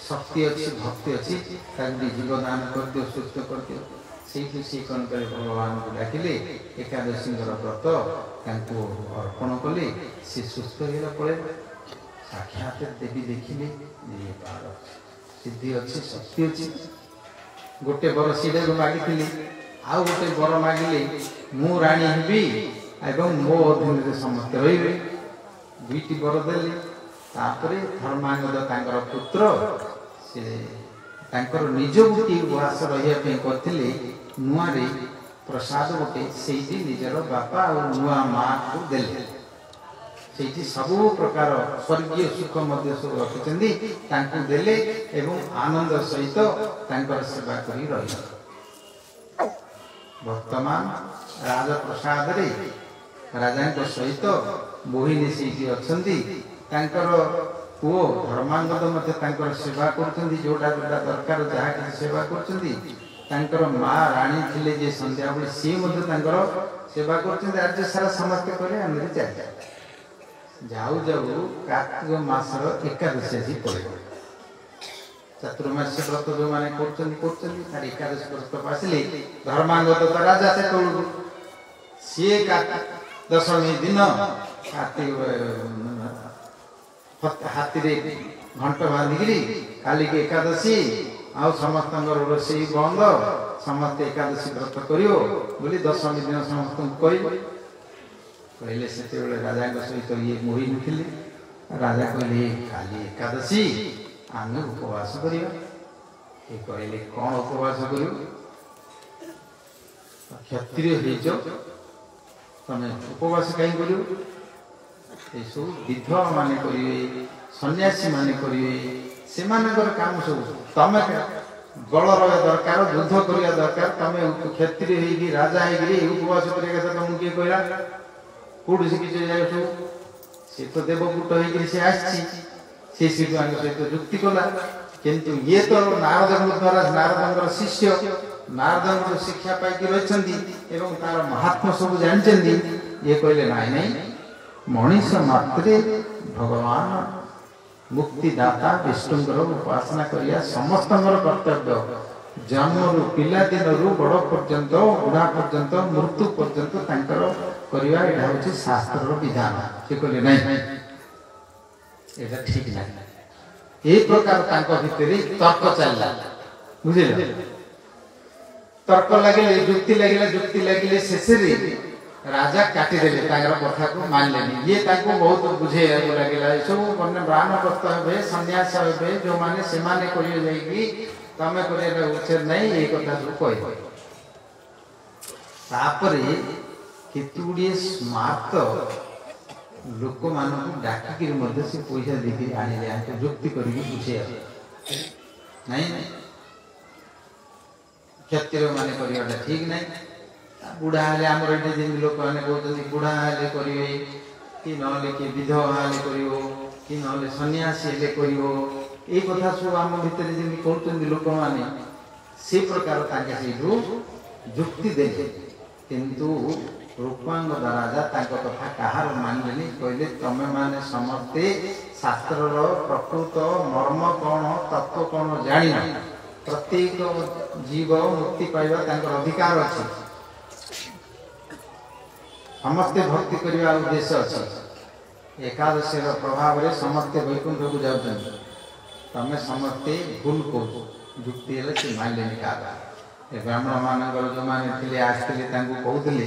ଶକ୍ତି ଅଛି, ଭକ୍ତି ଅଛି, ତାକୁ ଟିକେ ଜୀବଦାନ କରିଦିଅ, ସୁସ୍ଥ କରିଦିଅ। ସେଇଠୁ ସେ କ'ଣ କଲେ, ଭଗବାନଙ୍କୁ ଡାକିଲେ, ଏକାଦଶୀଙ୍କର ବ୍ରତ ତାଙ୍କୁ ଅର୍ପଣ କଲେ, ସେ ସୁସ୍ଥ ହେଇଗଲା ପଳେଇଲା। ସାକ୍ଷାତ ଦେବୀ ଦେଖିଲେ ସିଦ୍ଧି ଅଛି, ଶକ୍ତି ଅଛି। ଗୋଟେ ବର ସେଇଟାକୁ ମାଗିଥିଲି, ଆଉ ଗୋଟେ ବର ମାଗିଲେ ମୁଁ ରାଣୀ ହେବି ଏବଂ ମୋ ଅଧୀନରେ ସମସ୍ତେ ରହିବେ। ଦୁଇଟି ବର ଦେଲେ। ତାପରେ ଧର୍ମାଙ୍ଗଦ ତାଙ୍କର ପୁତ୍ର ସେ ତାଙ୍କର ନିଜ ଗୋଟିଏ ଉଆସ ରହିବା ପାଇଁ କରିଥିଲେ, ନୂଆରେ ପ୍ରସାଦ ଗୋଟେ ସେଇଠି ନିଜର ବାପା ଆଉ ନୂଆ ମାଆକୁ ଦେଲେ। ସେଇଠି ସବୁ ପ୍ରକାର ସ୍ୱର୍ଗୀୟ ସୁଖ ମଧ୍ୟ ସବୁ ରଖିଛନ୍ତି, ତାଙ୍କୁ ଦେଲେ ଏବଂ ଆନନ୍ଦ ସହିତ ତାଙ୍କର ସେବା କରି ରହିଲେ। ବର୍ତ୍ତମାନ ରାଜପ୍ରସାଦରେ ରାଜାଙ୍କ ସହିତ ମୋହିନୀ ସେଇଠି ଅଛନ୍ତି, ତାଙ୍କର ପୁଅ ଧର୍ମାଙ୍ଗଦ ମଧ୍ୟ ତାଙ୍କର ସେବା କରୁଛନ୍ତି, ଯୋଉଟା ଯୋଉଟା ଦରକାର ଯାହା କିଛି ସେବା କରୁଛନ୍ତି। ତାଙ୍କର ମା ରାଣୀ ଥିଲେ ଯେ ସନ୍ଧ୍ୟାବେଳେ ସିଏ ମଧ୍ୟ ତାଙ୍କର ସେବା କରୁଛନ୍ତି। ରାଜ୍ୟ ସାରା ସମସ୍ତେ କଲେ, ଆମେ ଚାଲିଲେ। ଯାଉ ଯାଉ କାର୍ତ୍ତିକ ମାସର ଏକାଦଶୀ ଆଜି ପଡ଼ିବ। ଚାତୁର୍ମାସ୍ୟ ବ୍ରତ ଯୋଉମାନେ କରୁଛନ୍ତି ତାର ଏକାଦଶୀ ବ୍ରତ ଆସିଲେ ଧର୍ମାଙ୍ଗଦ ତ ରାଜା ସେତେବେଳକୁ, ସିଏ ଦଶମୀ ଦିନ କାର୍ତ୍ତିକ ହାତୀରେ ଘଣ୍ଟ ବାନ୍ଧିକିରି କାଲିକି ଏକାଦଶୀ, ଆଉ ସମସ୍ତଙ୍କର ରୋଷେଇ ବନ୍ଦ, ସମସ୍ତେ ଏକାଦଶୀ ବ୍ରତ କରିବ ବୋଲି ଦଶମୀ ଦିନ ସମସ୍ତଙ୍କୁ କହିଲେ। ସେତେବେଳେ ରାଜାଙ୍କ ସହିତ ଇଏ ମୋହିନୀ ଥିଲେ। ରାଜା କହିଲେ କାଲି ଏକାଦଶୀ, ଆମେ ଉପବାସ କରିବା। ଏ କହିଲେ କ'ଣ ଉପବାସ କରିବ? କ୍ଷତ୍ରିୟ ହେଇଛ, ତମେ ଉପବାସ କାହିଁ କରିବ? ଏସବୁ ବିଧବା ମାନେ କରିବେ, ସନ୍ନ୍ୟାସୀ ମାନେ କରିବେ, ସେମାନଙ୍କର କାମ ସବୁ। ତମେ ବଳ ରହିବା ଦରକାର, ଯୁଦ୍ଧ କରିବା ଦରକାର, ତମେ କ୍ଷତ୍ରିୟ ହେଇକି ରାଜା ହେଇକିରି ଉପବାସ କରିବା କଥା ତମକୁ କିଏ କହିଲା? କୋଉଠୁ ଶିଖିଛ ଯାଉଛୁ? ସେ ତ ଦେବପୁଟ ହେଇକିରି ସେ ଆସିଛି, ସେ ଶିଶୁଙ୍କ ସହିତ ଯୁକ୍ତି କଲା। କିନ୍ତୁ ଇଏ ତ ନାରଦଙ୍କ ଦ୍ୱାରା, ନାରଦଙ୍କର ଶିଷ୍ୟ, ନାରଦଙ୍କର ଶିକ୍ଷା ପାଇକି ରହିଛନ୍ତି ଏବଂ ତାର ମହାତ୍ମ୍ୟ ସବୁ ଜାଣିଛନ୍ତି। ଇଏ କହିଲେ ନାଇଁ ନାଇଁ, ମଣିଷ ମାତ୍ରେ ଭଗବାନ ମୁକ୍ତିଦାତା ବିଷ୍ଣୁଙ୍କର ଉପାସନା କରିବା ସମସ୍ତଙ୍କର କର୍ତ୍ତବ୍ୟ। ଜନ୍ମରୁ ପିଲାଦିନରୁ ବଡ଼ ପର୍ଯ୍ୟନ୍ତ, ବୁଢ଼ା ପର୍ଯ୍ୟନ୍ତ, ମୃତ୍ୟୁ ପର୍ଯ୍ୟନ୍ତ ତାଙ୍କର କରିବା ଏଇଟା ହେଉଛି ଶାସ୍ତ୍ରର ବିଧାନ। ସେ କହିଲେ ନାଇଁ ଏଇଟା ଠିକ ନାହିଁ। এই প্রকার তাঙ্ক ভিতরে তর্ক চালিলা, বুঝিলে? তর্ক লাগিলে, যুক্তি লাগিলে শেষে রাজা কাটিদেলে, তাঙ্কর কথাকে মানলেনি। ইয়ে তাঙ্কু বহুত বুঝেইବାକୁ লাগিলা, এসবু মানে ব্রাহ্মণগ্রস্ত হবে, সন্ন্যাস হবে, ଯେଉଁମାନେ ସେମାନେ କରିବେ ଯାଇକି ତମେ କରିବା ଉଚିତ ନାହିଁ, এই କଥା ସବୁ କହିବେ। ତାପରେ କେତେ ଗୁଡ଼ିଏ ସ୍ମାର୍ତ ଲୋକମାନଙ୍କୁ ଡାକିକିରି ମଧ୍ୟ ସେ ପଇସା ଦେଇକି ଆଣିଲେ, ଆଙ୍କୁ ଯୁକ୍ତି କରିକି ବୁଝେଇବା। ନାଇଁ କ୍ଷତ୍ରିୟ ମାନେ କରିବାଟା ଠିକ ନାହିଁ। ବୁଢ଼ା ହେଲେ ଆମର ଏଠି ଯେମିତି ଲୋକମାନେ କହୁଛନ୍ତି ବୁଢ଼ା ହେଲେ କରିବେ, କି ନହେଲେ କିଏ ବିଧବା ହେଲେ କରିବ, କି ନହେଲେ ସନ୍ନ୍ୟାସୀ ହେଲେ କରିବ, এই କଥା ସବୁ ଆମ ଭିତରେ ଯେମିତି କହୁଛନ୍ତି ଲୋକମାନେ, ସେ ପ୍ରକାର ତାଙ୍କେ ସେଇଠୁ ଯୁକ୍ତି ଦେଲେ। କିନ୍ତୁ रूपांग राजा कथा कहार मानले कहले तमे माने समस्ते शास्त्रर प्रकृत मर्म कौन तत्व कौन जानी प्रत्येक जीव मुक्ति पाइबा अधिकार अच्छे समस्ते भक्ति करने उद्देश्य अच्छे एकादशी प्रभाव में समस्ते वैकुंठ को जाऊँ तमें समस्ते भूल को जुक्ति से मानले ब्राह्मण मान जो मैंने आसते कहते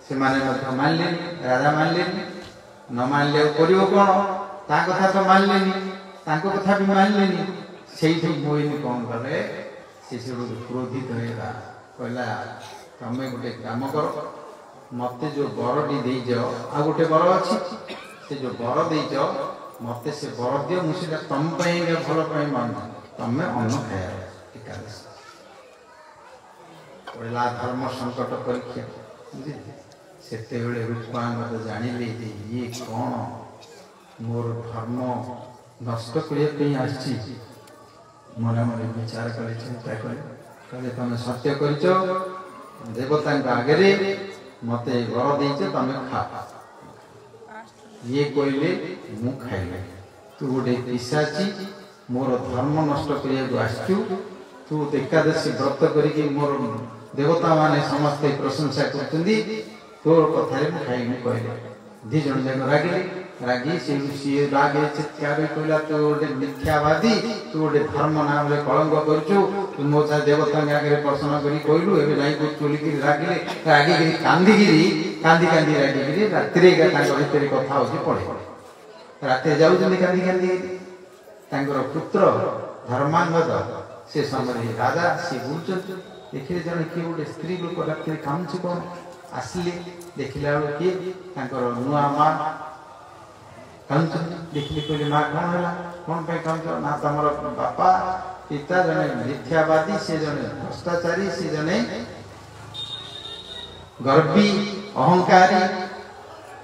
से मानले राजा मानले न मानले कौन कथा तो मानले कथा भी मानले से मोहिनी कौन कले से क्रोधित होगा कहला तमें गोटे काम कर मत जो बरटी देज आ गोटे बर अच्छी से जो बर देज मत से बर दियो मुझे तुम भल मान तमें अन्न खाया एकादशी पड़ा धर्म संकट परीक्षा से रूपांग जानिले ये कौन मोर धर्म नष्ट करने मन मन विचार कर चिंता कले तुम सत्य कर देवता आगे मत वर दे तुम खा ये कहले मु खाइले तू गोटे पिशाची मोर धर्म नष्ट करने तू एकादशी व्रत करके मोर देवता माने समस्ते प्रशंसा करते तोर कथा खाइबी कहले दी जन जाक रागिले रागी सी रागे चित्कार कहला तू गोटे मिथ्यावादी तू गोटे धर्म नाम कलंक कर मो देवता आगे प्रश्न कर कहलु ए नहीं चुलिक रागिले रागिकी कांदिकी कांदी कांदी रागिकी राति भितर कथा हो पड़े राति जाऊँ कांदी कांदी पुत्र धर्मांगद से समय राजा सी बुलूँ देखिए जन किए गोटे स्त्री लोक राति कामुची कौन आसिले देखला किए नुआ माँ कांच देखिए कहले माँ कौन है कौन पे कांच ना तुम बापा पिता जने मिथ्यावादी से जने भ्रष्टाचारी से जने गर्वी अहंकारी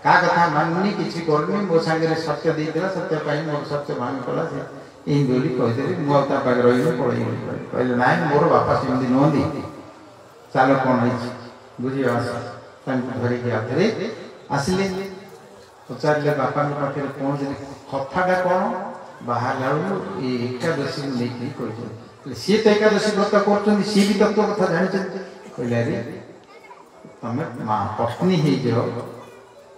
का कथा माननी किसी करनी मो सांगे सत्य देदेला सत्य पाई मोर सत्य भांग कला से इन बोली कहदेली मुझे पाखे रही पड़े कहले ना मोर बापा सेमती नुहति चल कौन है बुझे धरिकी आधे आसिले पचारे बापा पाखे पहुँचले कथाटा कौन बाहर एकादशी नहीं सी तो एकादशी व्रत कर सी भी तत्व कथा जानते कहले अरे तुम माँ पत्नी हो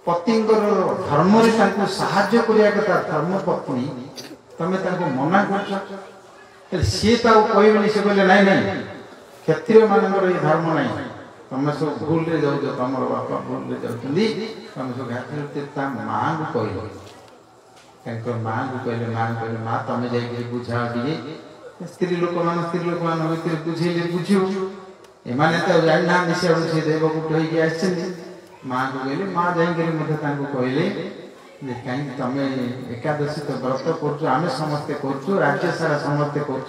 पति धर्म साहाय्य करने कथा धर्म पत्नी तुम्हें मना कर सी तो कहबी से कहले ना ना क्षत्रिय मान ये धर्म ना तुम सब भूल रे जाऊ तुम बापा भूल रे जाऊँ तुम सब घाटे माँ को कह माँ को कहले माँ तुम जाए बुझाओ टे स्त्री लोक मान बुझेले बुझू एमाने तो जाना से देवकूट होगी आस माँ को कहले माँ जाकर कहले कहीं तुम एकादशी तो व्रत कर समस्ते कर राज्य सारा समस्ते कर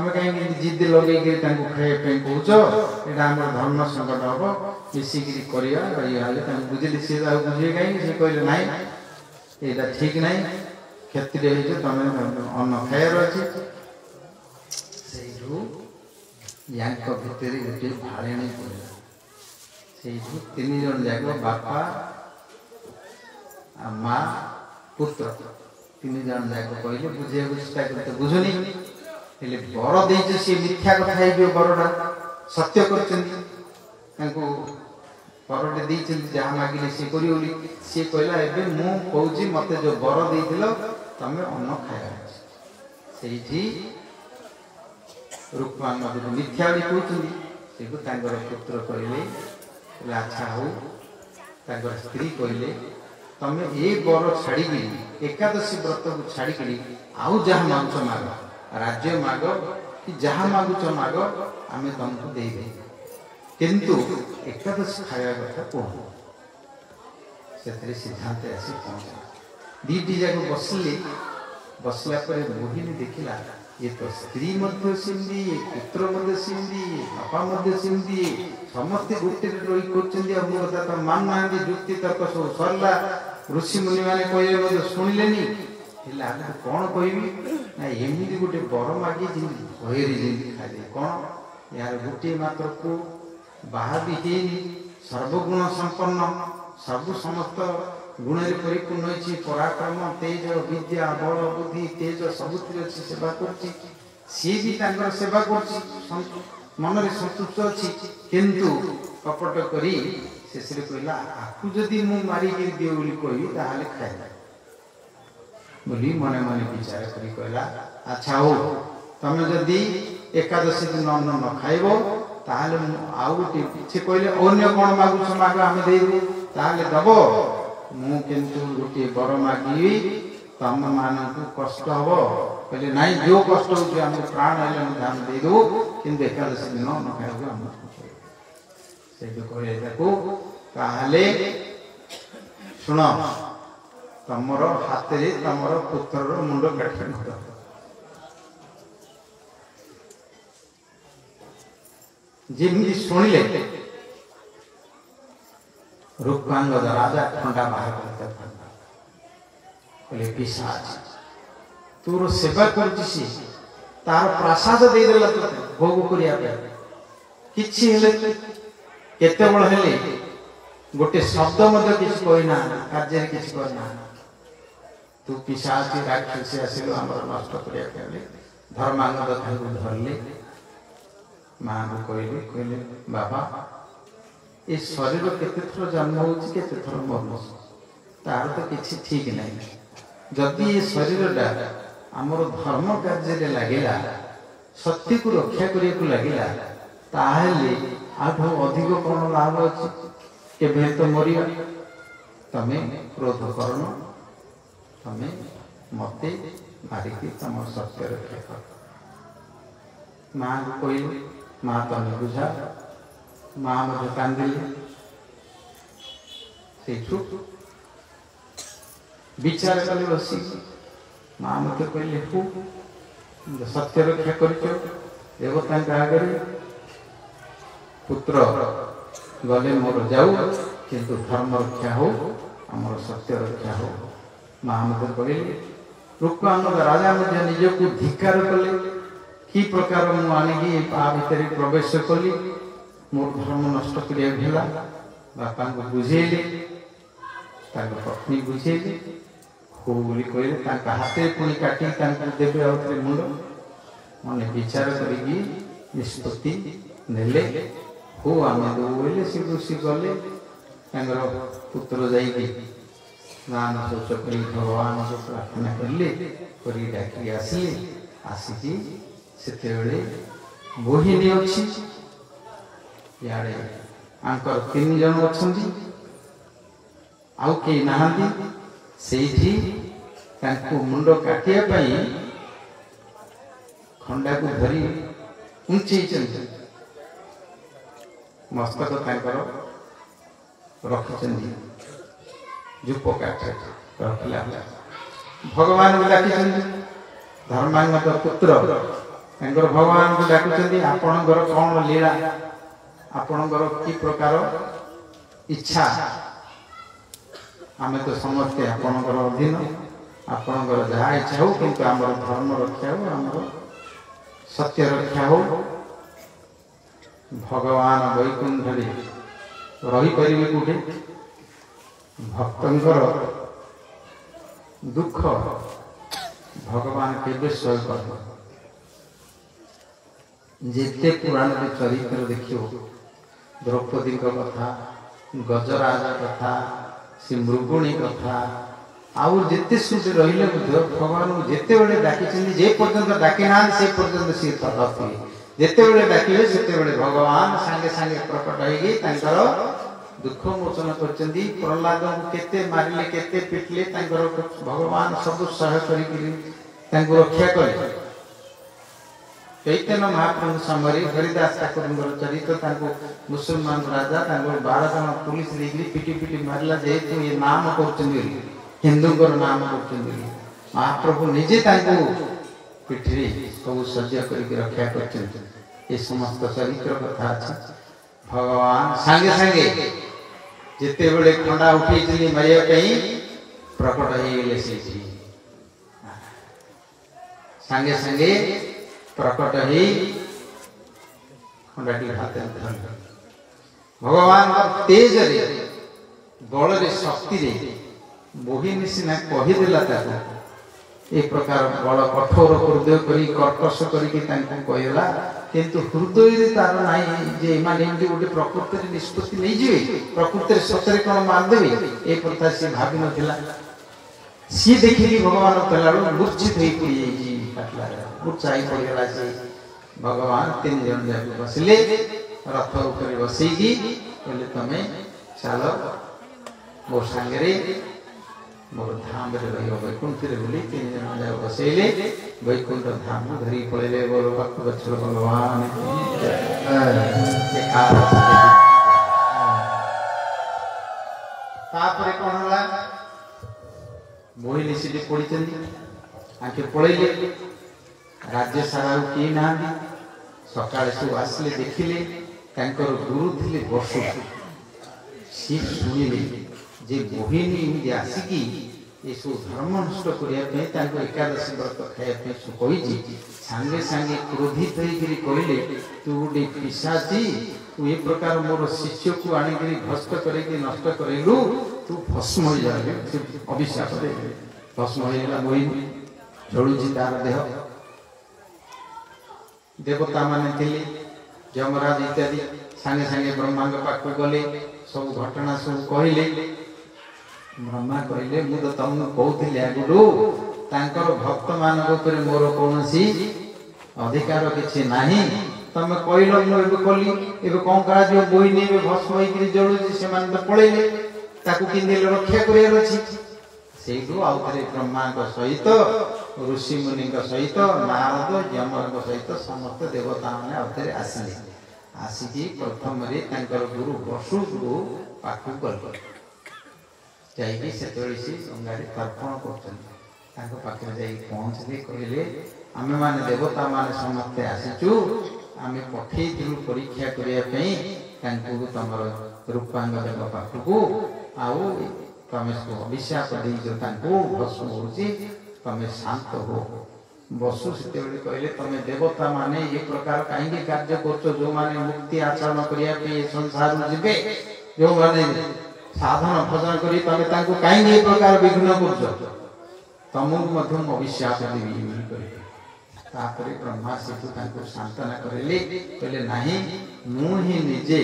कहीं जिद लगे खाइबा कौच यहाँ धर्म संकट हम मिसिक बुझे सी बुझे कहीं सी कहले ना यहाँ ठीक ना क्षत्रिय तुम अन्न खाइबार अच्छे भितर गोटे भाड़े पड़ा से तीन जन जाक बापा माँ पुत्र तीन जन जाक कहले बुझे चेष्टा करते बुझुनी बर दे सी मिथ्या कथा बरटा सत्य कर बरटे दे जहाँ मागिले सी कर सी कहला ए मुझे मत जो बर दे तुम अन्न खाया से रूपांग मिथ्या कहते पुत्र कहले अच्छा हो स्त्री कहले तुम ये बर छाड़ी एकादशी व्रत को छाड़ी आउ जहाँ मांग माग राज्य माग कि जहाँ मागुच माग आम तुमको दे किंतु एकादशी खाया कथा कह से सिद्धांत आसी पहुँचा दीटी जाक बसले बसला मोहिनी देखला ये तो स्त्री सेमती पुत्र सेमती बापा सेमती समस्ते गोटे रही कथा तो मान ना जुक्ति तर्क सब सरला ऋषि मुनि मैंने कहले शुणिले कौन कहबी ना एमती गोटे बर मागे भयरी जमी खाई कौन यार गोटे मात्र को बाहा भी है सर्वगुण संपन्न सब समस्त गुण परिपूर्ण होती पराक्रम तेज विद्या बल बुद्धि तेज सबुति अच्छी सेवा करछि सी भी तांकर सेवा करछि मन रे संतुष्ट अछि किंतु कपट करी शेषरे कहला आकु जदि मु मारी के दियो बोली कहि ताहाले खाइला बोली मने मने विचार करी कहला अच्छा हो तमे जदि एकादशी दिन अन्न न खाइबो ताहाले आउ से कहले अन्य कोन मागु माग आमे देबो ताहाले दबो मु किंतु गोटे बर मागी तम मानकु कष्ट हबो कहले नाही जो कष्ट हो हम प्राण आइले ध्यान दे दो किंतु एकादशी दिन न खाइबो हम से जो कहले ताको ताहाले सुन तमर हाथ रे तमर पुत्रर मुंड काटि न जिमि सुनिले रूपांगद राजा ठंडा बाहर करते कहले पिशाच तोर सेवा करछि तार प्रसाद दे देला तो भोग करिया पे किछि हेले केते बळ हेले गोटे शब्द मध्य किछि कहना कार्य किछि करना तू पिशाच राक्षस आसिलो हमर नष्ट करिया पे धर्मांगद थाको धरले मां को कहले बाबा ये शरीर केते थर जन्म होछि केते थर मरनो तार तो किछि ठीक नहीं जदि ये शरीर डा हमर धर्म कार्य रे लागिला सत्य को रक्षा करिया को लागिला ताहेले आठो अधिक कोन लाभ अछि केबे तो मरिया तमे क्रोध करनो तमे मते मारी के तम सत्य रक्षा कर मां को कहले मां तमे बुझा मां मुझे कांदिले से चुप विचार कले बसी मां मुझे कहले हु सत्य रक्षा करछो देवता का आगे पुत्र गले मोर जाऊ किंतु धर्म रक्षा हो हमर सत्य रक्षा हो मां मुझे कहले रूपांगद राजा मुझे निजको धिक्कार कले की प्रकार मु आनिकी आ भितर प्रवेश कली मोर धर्म नष्ट करिया भेला बापा को बुझेले ताको पत्नी बुझेले हो बोली कहले ताका हाथे पुनी काटी ताको देबे आउतरे मुंड मने विचार करिकी निष्पत्ति नेले हो आमे दो बोले से खुशी गले तांगर पुत्र जाईकी नाम सोच करी भगवान को प्रार्थना करले करी डाकी आसी आसी सेते बेले मोहिनी अछि यारे आंकर 3 जन अछंती आउ के नहांती सेठी तांको मुंड काटिया पई खंडा को धरी ऊंची चंदी मस्तक तांकर रखचंदी जुप काटे रखला भगवान को डाकिचंदी धर्मांगद पुत्र तांकर भगवान को डाकिचंदी आपणकर कोन लीला आपणकर की प्रकार इच्छा आमे तो समझते आपणकर अधीन आपणकर जहा इच्छा हो किंतु हमर धर्म रक्षा हो हमर सत्य रक्षा हो भगवान वैकुंठ रे रही परिबे कोठे भक्तंकर दुख भगवान केबे सह कर जेते पुराण के चरित्र देखियो द्रौपदी कथा गजराज कथा से मृगुणी कथा आउ जेते सुध रहिले भगवान जेते बेले डाकी जे पर्यंत डाकी ना से पर्यंत सी तथी जेते बेले डाकिले सेते बेले भगवान संगे संगे प्रकट होई तांकर दुख मोचन करचंदी प्रहलाद को केते मारिले केते पिटले तांकर भगवान सब सह करी तांको रक्षा करे चैतन्य महाप्रभु समरी हरिदास ठाकुर चरित्र तांको मुसलमान राजा तांको 12 जन पुलिस लेगली पिटी पिटी मारला जेतु ये नाम करचंदी हिंदू को नाम करचंदी महाप्रभु निजे तांको पिठरी सब सज्जा करके रक्षा करचंदी ये समस्त चरित्र कथा अछि भगवान संगे संगे जेते बेले खंडा उठी चली मारिया कहीं प्रकट हे गेले सेठी संगे संगे प्रकट हे खंडाटी हाथ धरले भगवान तेजरे बल शक्ति मोहिनी सीना कहीदेला ए प्रकार बड़ कठोर हृदय करी कर्कश करके कहला किंतु हृदय तार ना जे माने गोटे प्रकृति निष्पत्ति नहीं जीवे प्रकृति सतरे कौन मारदेवे ए प्रथा सी भावी नथिला सी देखिकी भगवान कहला मूर्छित होई पड़ी मूर्छा पड़गला से भगवान 3 जन जाके बसले रथ ऊपर बसैकी कहले तमे चलो मो सांगे मोर धाम रे रहियो वैकुंठ रे बोली 3 जन जाके बसैले वैकुंठ धाम धरी पड़े बोलो भक्त बच्चों भगवान तापरे कौन होला मोहिनी सीटी पड़ी आंखे पड़े राज्य सारा किए ना सकाଳେ सब आसिले देखिले गुरु थे बसु सी शुणिले जे मोहिनी एमती आसिकी ये सब धर्म नष्ट करने एकादशी व्रत खायापी कही सांगे सांगे क्रोधित होकर कहले तू गोटे पिशाची तू ये प्रकार मोर शिष्य को आणिक भ्रष्ट करके नष्ट करेलु तू भस्म हो जाए अभिशाप दे भस्म होगा मोहिनी जलुची तार देह देवता माने थिले यमराज इत्यादि सांगे सांगे ब्रह्मा पाख गले सब घटना सब कहले ब्रह्मा कहले मु तो तुमको कहूली आगुरु तांकर भक्त मानक ऊपर मोर कौनसी अधिकार किछि नाही तमे कहलो मु एबे कली एबे कोन करा जो बोइनी एबे भस्म होइकरी जळुची से मान तो पळेले ताकू किंदेले रक्षा करियर अछि सेठू आउथरे ब्रह्मा सहित ऋषि मुनि सहित नारद यमर सहित समस्त देवता मैंने आउथरे आसिले आसिकी प्रथम रे तांकर गुरु वसु को पाखु गल जाइए से गंगा तर्पण कर पाखे पहुँचले कहले आमे माने देवता माने समस्ते आसीचु आमे पठेइथिलु परीक्षा करने तुम रूपांग देव पाखु आउ तमें अभिशाप भस्म हो तमें शांत हो बसु से कहले तमें देवता माने ये प्रकार कहीं कार्य कर जो माने मुक्ति आचरण करने संसार जीवे जो माने साधन भजन करी तमें कहीं ये प्रकार विघ्न कर तुमको अभिशाप देवी तापर ब्रह्मा सेठू सांत्वना करेले कहले नहीं मु ही निजे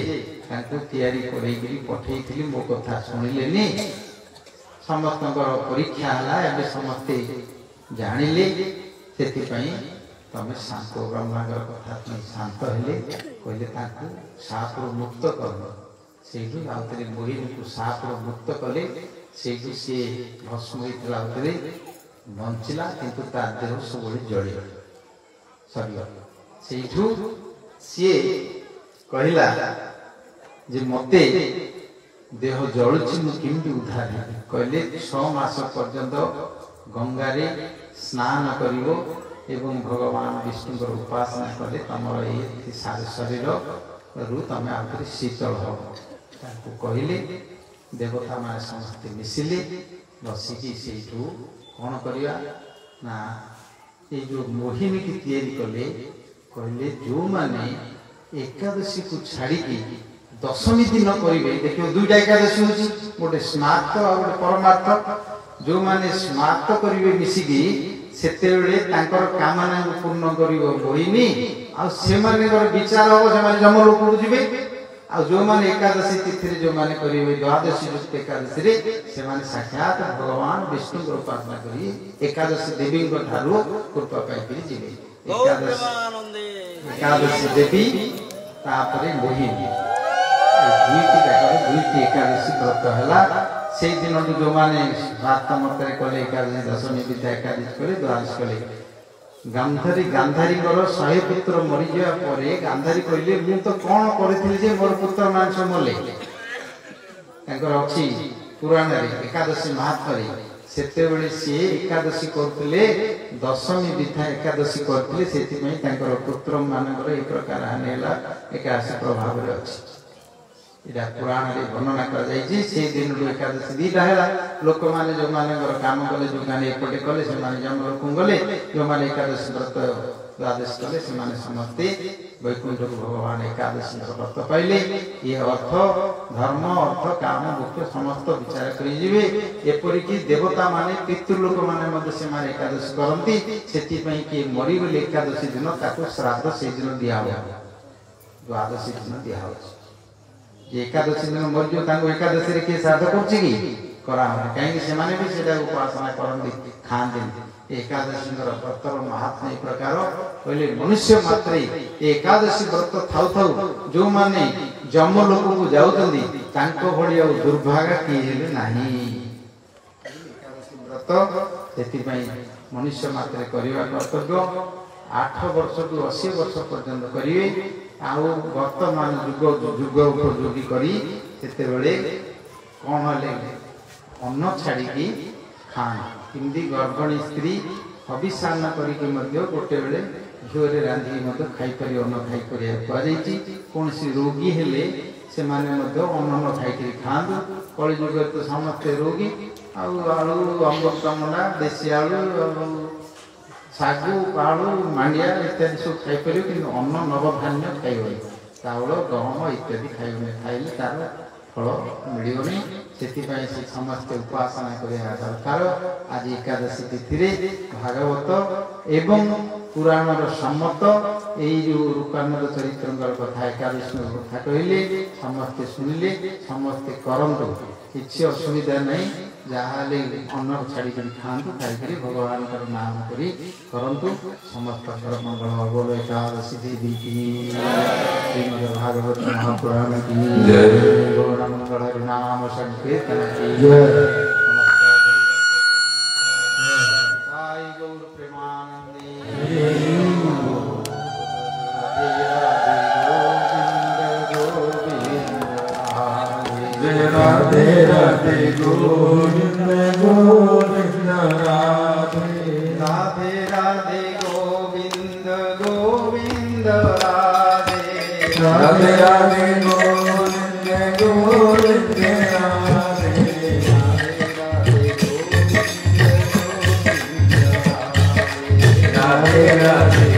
तैयारी करेगी पठेई मो कथा शुणिले समस्त परीक्षा है समस्ते जानिले से तमें शांत ब्रह्मा कथा शांत हेले कहले साप मुक्त कर से मोहिनी को साप मुक्त कले से सी भस्म होता बंचला किंतु तार देह सब जड़ी सर सी कहला जे मते देह जलुची मुझे उद्धार कहले 6 मास पर्यंत गंगारे स्नान करिवो एवं भगवान विष्णु उपासना कले तुम ये शरीर रु तुम आउे शीतल हो कहले देवता मान समस्ते मिसिले बसिकी से कौन करवा ना ये जो मोहिनी की तैयारी कले कहले जो माने एकादशी को छाड़ी दशमी दिन करेंगे देखिए 2टा एकादशी होची गोटे स्मार्त और गोटे परमार्थ जो माने स्मार्त करेंगे मिसिकी सेतेबेले तांकर कामना पूर्ण करिवो मोहिनी आ से माने विचार हो से माने जमलोक को जिवे आ जो माने एकादशी तिथि रे जो माने करिवे द्वादशी युक्त एकादशी रे से माने साक्षात भगवान विष्णु को उपासना करी एकादशी देवी को ठारो कृपा पाई करी जिवे एकादशी देवी तापरे मोहिनी दुईटी एकादशी व्रत है से दिन जो मैंने रात मत कले एकादशी दशमी विद्या एकादशी कले द्वादश कले गांधारी गांधारी 100 पुत्र मरी जाए गांधारी कहले मु तो कौन करी मोर पुत्र मान सब मले अच्छी पुराण एकादशी महात्मा सेते सी एकादशी करते दशमी विद्या एकादशी करते से पुत्र मान प्रकार हानि एकादशी प्रभाव में अच्छी इरा पुराण रे वर्णना कर जाई से दिन रो एकादशी दीटा है लोक माने जो माने काम कले जो गाने एपटे कले से माने जम लोक गले जो माने एकादशी व्रत द्वादश कले से समस्ते वैकुंठ को भगवान एकादशी व्रत पाइले। ये अर्थ धर्म अर्थ काम मुख्य समस्त विचार करिजिवे। एपरिकी देवता माने पितृलोक माने से एकादशी करती से किए मरीगले एकादशी दिन ताको श्राद्ध से दिन दिया द्वादशी दिन दिया एकादशी दिन मरीज एकादशी किए श्राद्ध करा कहीं भी उपासना करती खाते एकादशी व्रतर महात्मा प्रकार कहले मनुष्य मात्रे एकादशी व्रत थाउ थाउ जो माने जमलोक को जाउतंदी तांको भलिया दुर्भागा किए नाही। एकादशी व्रत सेति मनुष्य मात्रे करवा कर्तव्य 8 वर्ष टू 80 वर्ष पर्यंत करिवे। आउ वर्तमान जुग जुग उपयोगी करी सेते बेले कोन हले अन्न छाड़ी खान किंदी गर्भिणी स्त्री हविषान्न करके गोटे बेले झील रांधिकी खाई अन्न खाई कहुई। कौन रोगी हेले से अन्न खाई खाँदु। कली जुग तो समस्ते रोगी आलू अमृतमंडा देशी आलू सागु आलू मांडिया इत्यादि सब खाईपर कि अन्न नवधान्य खाई चाउल गहम इत्यादि खाइले तार फल मिलनी से समस्त उपासना करने दरकार। आज एकादशी तिथि भागवत एवं पुराण सम्मत यही रूपानंद चरित्र कथा एकादशी कथा कहले समस्ते शुणिले समस्ते करंतु किसी असुविधा नहीं। जहाँ अन्न छाड़ी खाँतु खाई भगवान नाम करी करंतु समस्त मंगल बोलो एकादशी देवी की श्रीमद् भागवत महापुराण की गौर मंगल नाम संकीर्तन की साई गौर प्रेमानंदी राधे राधे गोविंद गोविंद राधे राधे राधे गोविंद गोविंद राधे राधे राधे गोविंद गोविंद राधे राधे राधे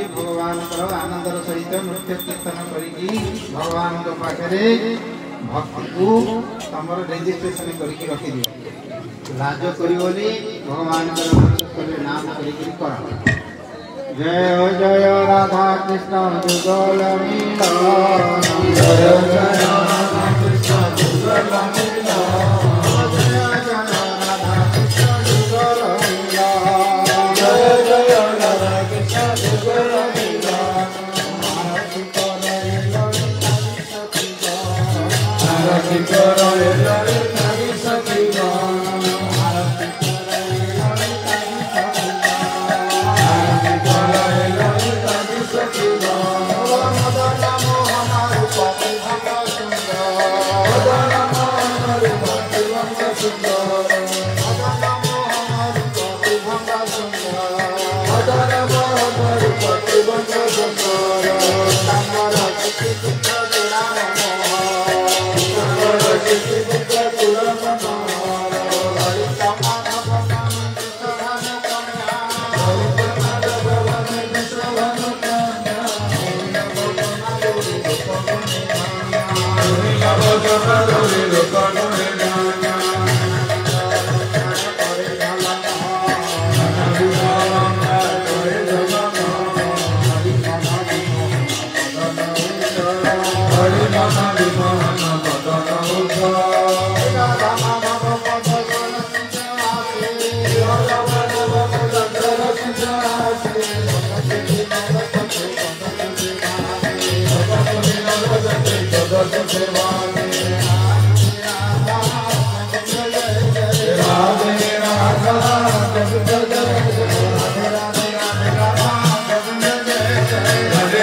भगवान आनंदर सहित नृत्य कीर्तन करी भगवान पाखे भक्ति को तुम रेजिस्ट्रेशन करके रखिद लाज कर भगवान नाम कर जय जय राधा कृष्ण जुगल मिलन जय जय राधा कृष्ण जुगल मिलन जय जय राधा कृष्ण जुगल मिलन जय जय राधा कृष्ण जुगल मिलन आरती करो ललितारी सखीगण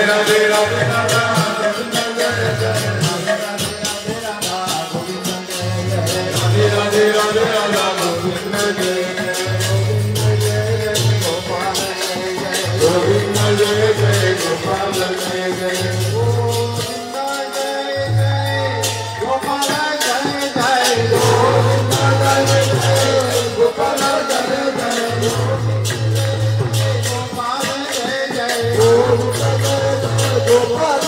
राधे राधे राधा राधे राधे राधा गोविंद जय गोविंद जय जय गोपाल जय जय गोपाल जय जय गोविंद जय जय गोपाल जय जय गोपाल जय जय गोपाल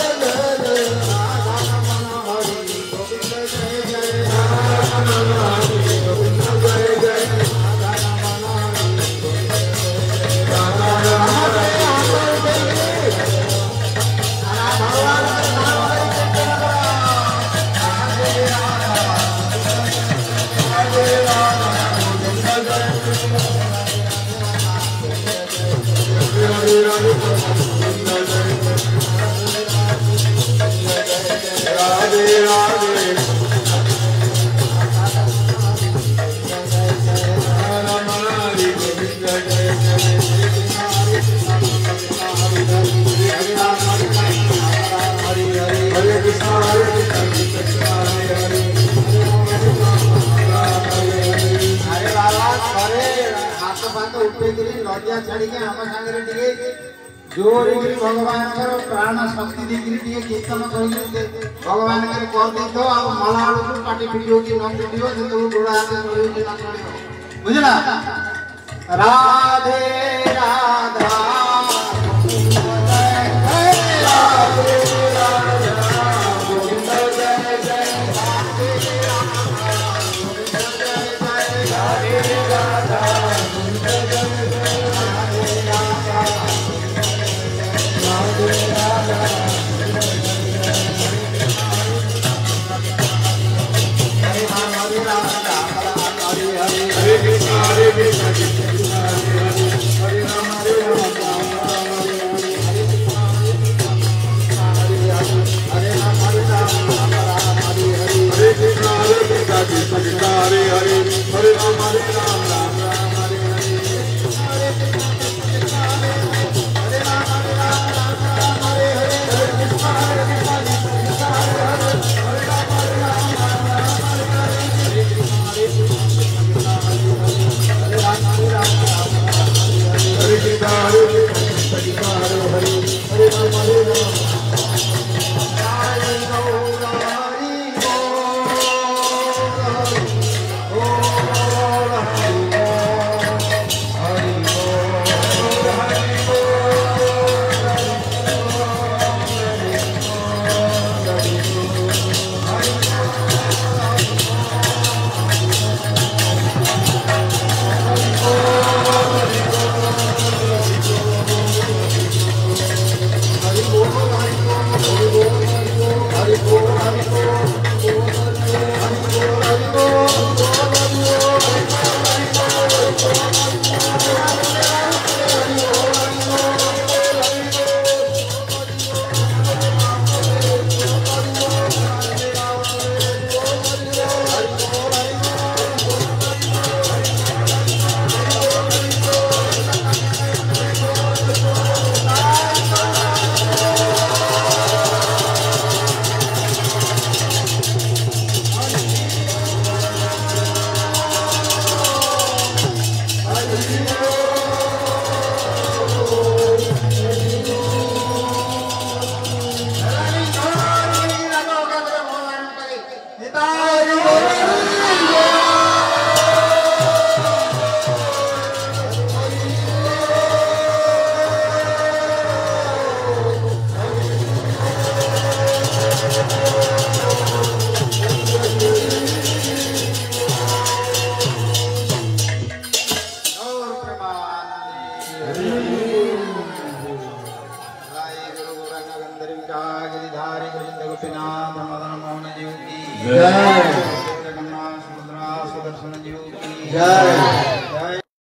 भगवान प्राण शक्ति देखिए कीर्तन कर भगवान कर दे मला पाटी पिटियो कि न पिटियो से गोड़ा हाथ चलियो कि न चलियो बुझला Radhe Radha Hare Hare Hare Ram Hare Ram Ram Ram Hare Hare Hare Krishna Hare Ram Hare Ram Ram Ram Hare Hare Hare Krishna Hare Krishna Krishna Hare Hare Hare Ram Hare Ram Ram Ram Hare Hare Hare Krishna Hare Krishna Krishna Hare Hare Hare Ram Hare Ram Ram Ram Hare Hare Hare Krishna Hare Krishna Krishna Hare Hare Hare Ram Hare Ram जय।